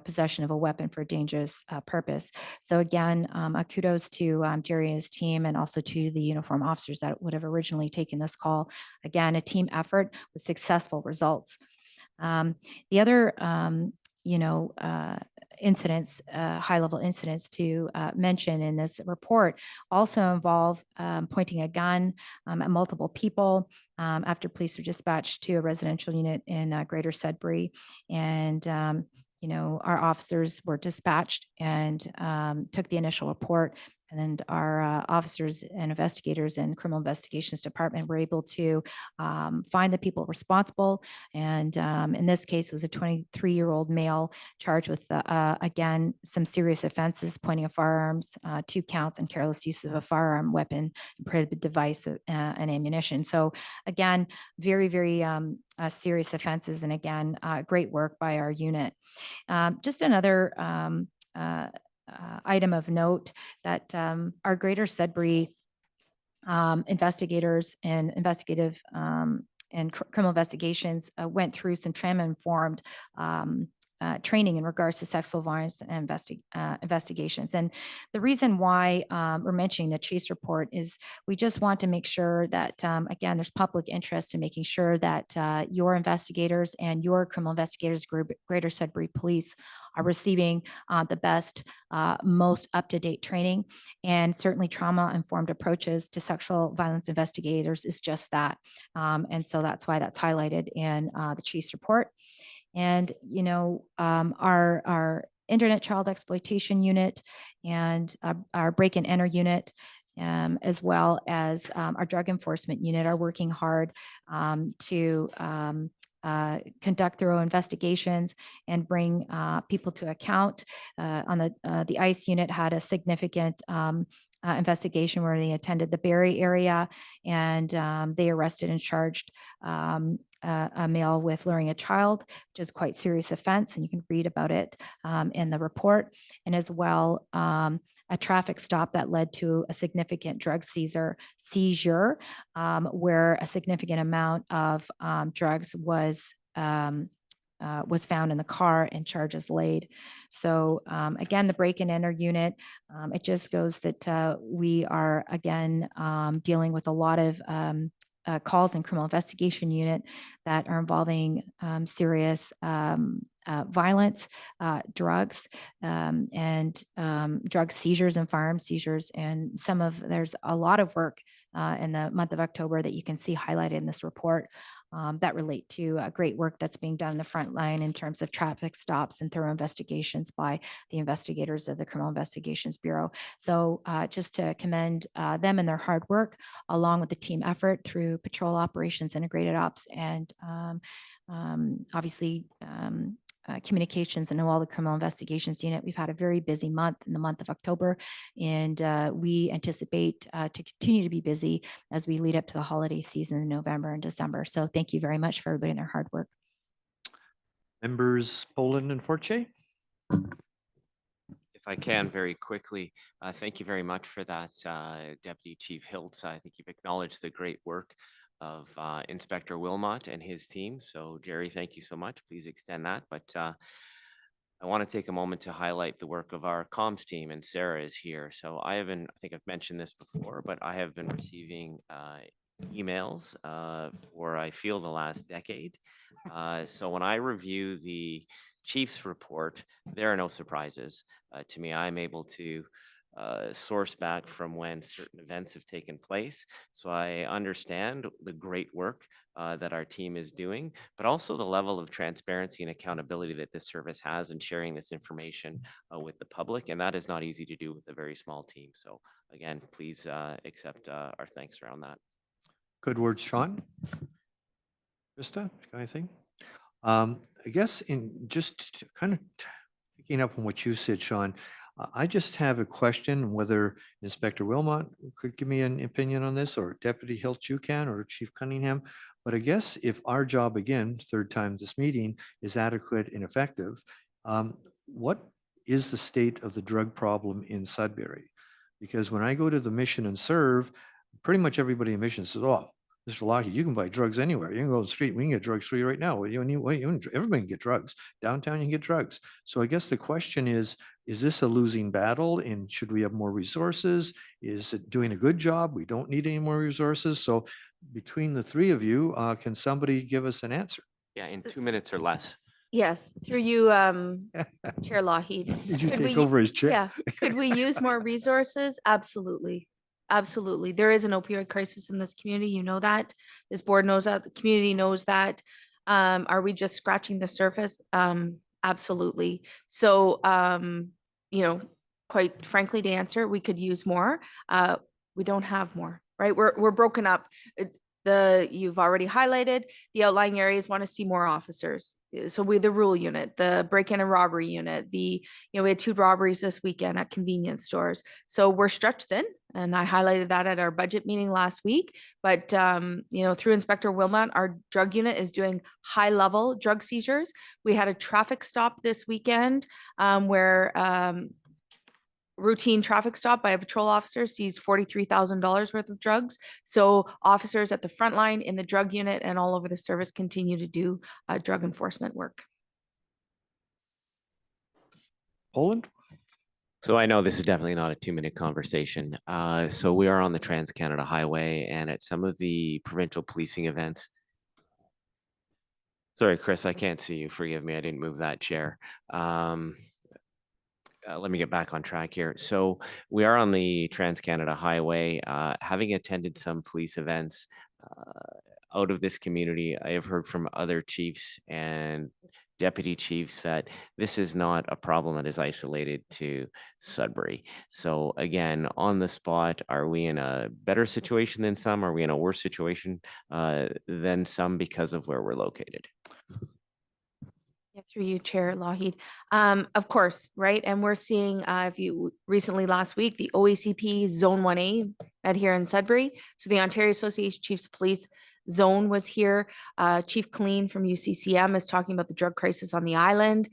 possession of a weapon for a dangerous purpose. So again, kudos to Jerry and his team, and also to the uniform officers that would have originally taken this call. Again, a team effort with successful results. The other incidents, high-level incidents to mention in this report also involve pointing a gun at multiple people after police were dispatched to a residential unit in Greater Sudbury. And our officers were dispatched and took the initial report and our officers and investigators in criminal investigations department were able to find the people responsible. And in this case, it was a 23-year-old male charged with, again, some serious offenses, pointing of firearms, 2 counts, and careless use of a firearm, weapon, prohibited device, and ammunition. So again, very, very serious offenses. And again, great work by our unit. Just another item of note that our Greater Sudbury investigators and investigative and criminal investigations went through some trauma-informed training in regards to sexual violence investigations. And the reason why we're mentioning the Chase report is we just want to make sure that, again, there's public interest in making sure that your investigators and your criminal investigators group, Greater Sudbury Police, are receiving the best, most up-to-date training. And certainly trauma-informed approaches to sexual violence investigators is just that. And so that's why that's highlighted in the Chase report. And, you know, our internet child exploitation unit and our break and enter unit, as well as our drug enforcement unit, are working hard to conduct thorough investigations and bring people to account. On the ICE unit had a significant investigation where they attended the Barrie area, and they arrested and charged a male with luring a child, which is quite serious offense, and you can read about it in the report. And as well, a traffic stop that led to a significant drug seizure, where a significant amount of drugs was found in the car and charges laid. So again, the break and enter unit, it just goes that we are again dealing with a lot of calls in criminal investigation unit that are involving serious violence, drugs, and drug seizures and firearm seizures. And there's a lot of work in the month of October that you can see highlighted in this report that relate to great work that's being done in the front line in terms of traffic stops and thorough investigations by the investigators of the Criminal Investigations Bureau. So just to commend them and their hard work, along with the team effort through patrol operations, integrated ops, and obviously communications and all the criminal investigations unit. We've had a very busy month in the month of October, and we anticipate to continue to be busy as we lead up to the holiday season in November and December. So thank you very much for everybody and their hard work.
Members Poland and Forte?
If I can, very quickly, thank you very much for that, Deputy Chief Hiltz. I think you've acknowledged the great work of Inspector Wilmot and his team. So Jerry, thank you so much. Please extend that. But I want to take a moment to highlight the work of our comms team, and Sarah is here. So I think I've mentioned this before, but I have been receiving emails for, I feel, the last decade. So when I review the Chief's report, there are no surprises to me. I'm able to source back from when certain events have taken place. So I understand the great work that our team is doing, but also the level of transparency and accountability that this service has in sharing this information with the public. And that is not easy to do with a very small team. So again, please accept our thanks around that.
Good words, Sean. Krista, anything? I guess in just kind of picking up on what you said, Sean, I just have a question whether Inspector Wilmot could give me an opinion on this, or Deputy Hiltz, you can, or Chief Cunningham. But I guess if our job, again, third time this meeting, is adequate and effective, what is the state of the drug problem in Sudbury? Because when I go to the Mission and serve, pretty much everybody in Mission says, oh, Mr. Lockheed, you can buy drugs anywhere. You can go to the street. We can get drugs for you right now. Everybody can get drugs. Downtown, you can get drugs. So I guess the question is this a losing battle? And should we have more resources? Is it doing a good job? We don't need any more resources. So between the three of you, can somebody give us an answer?
Yeah, in 2 minutes or less.
Yes, through you, Chair Lockheed.
Did you
Could
take
we-
over as chair?
Yeah, could we use more resources? Absolutely. Absolutely. There is an opioid crisis in this community. You know that. This board knows that. The community knows that. Are we just scratching the surface? Absolutely. So, you know, quite frankly, to answer, we could use more. We don't have more, right? We're broken up. You've already highlighted the outlying areas want to see more officers. So the rule unit, the break-in and robbery unit, we had 2 robberies this weekend at convenience stores. So we're stretched thin, and I highlighted that at our budget meeting last week. But through Inspector Wilmot, our drug unit is doing high-level drug seizures. We had a traffic stop this weekend where routine traffic stop by a patrol officer sees $43,000 worth of drugs. So officers at the front line, in the drug unit, and all over the service continue to do drug enforcement work.
Poland?
So I know this is definitely not a 2-minute conversation. So we are on the Trans-Canada Highway, and at some of the provincial policing events. Sorry, Chris, I can't see you. Forgive me, I didn't move that chair. Let me get back on track here. So we are on the Trans-Canada Highway. Having attended some police events out of this community, I have heard from other chiefs and deputy chiefs that this is not a problem that is isolated to Sudbury. So again, on the spot, are we in a better situation than some? Are we in a worse situation than some because of where we're located?
Through you, Chair Lougheed. Of course, right? And we're seeing, if you recently last week, the OACP Zone 1A met here in Sudbury. So the Ontario Association of Chiefs of Police zone was here. Chief Colleen from UCCM is talking about the drug crisis on the island.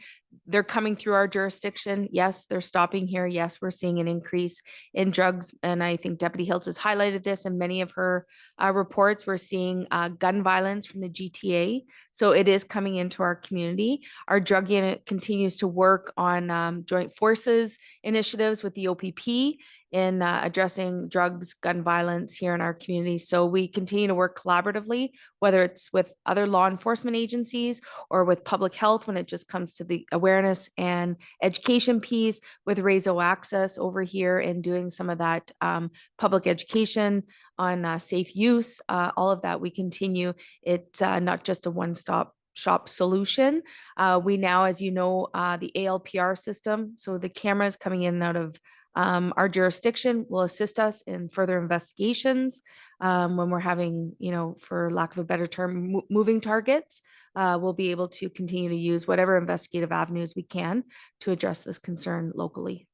They're coming through our jurisdiction. Yes, they're stopping here. Yes, we're seeing an increase in drugs. And I think Deputy Hiltz has highlighted this in many of her reports. We're seeing gun violence from the GTA. So it is coming into our community. Our drug unit continues to work on joint forces initiatives with the OPP in addressing drugs, gun violence here in our community. So we continue to work collaboratively, whether it's with other law enforcement agencies or with public health when it just comes to the awareness and education piece, with Razo Access over here and doing some of that public education on safe use. All of that we continue. It's not just a one-stop shop solution. We now, as you know, the ALPR system, so the cameras coming in and out of our jurisdiction will assist us in further investigations when we're having, for lack of a better term, moving targets. We'll be able to continue to use whatever investigative avenues we can to address this concern locally.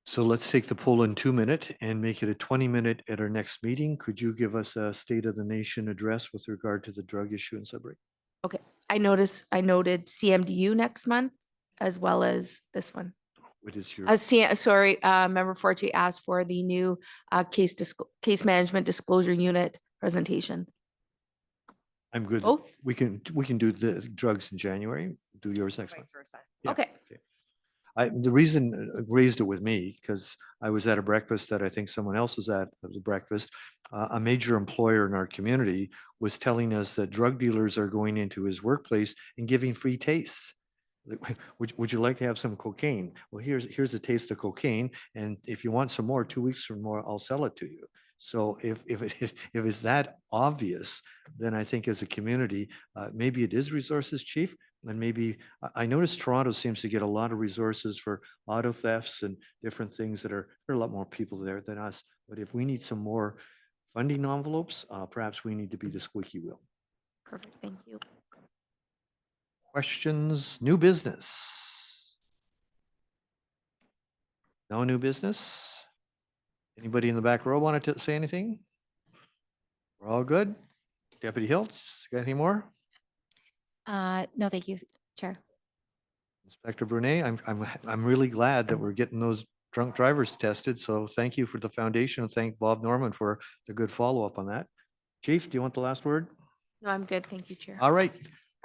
So let's take the poll in 2-minute and make it a 20-minute at our next meeting. Could you give us a State of the Nation address with regard to the drug issue in Sudbury?
Okay, I noted CMDU next month as well as this one.
What is your?
Member Forte asked for the new case management disclosure unit presentation.
I'm good.
Both?
We can do the drugs in January. Do yours next month. Yeah,
Okay.
The reason raised it with me because I was at a breakfast that I think someone else was at the breakfast. A major employer in our community was telling us that drug dealers are going into his workplace and giving free tastes. Would you like to have some cocaine? Well, here's a taste of cocaine, and if you want some more, 2 weeks from more, I'll sell it to you. So if it's that obvious, then I think as a community, maybe it is resources, Chief, and maybe I noticed Toronto seems to get a lot of resources for auto thefts and different things there are a lot more people there than us. But if we need some more funding envelopes, perhaps we need to be the squeaky wheel.
Perfect. Thank you.
Questions, new business? No new business? Anybody in the back row wanted to say anything? We're all good? Deputy Hiltz, got any more?
No, thank you, Chair.
Inspector Brunet, I'm really glad that we're getting those drunk drivers tested. So thank you for the foundation and thank Bob Norman for the good follow-up on that. Chief, do you want the last word?
No, I'm good. Thank you, Chair.
All right.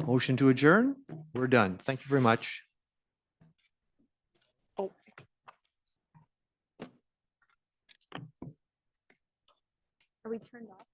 Motion to adjourn. We're done. Thank you very much.
Are we turned off?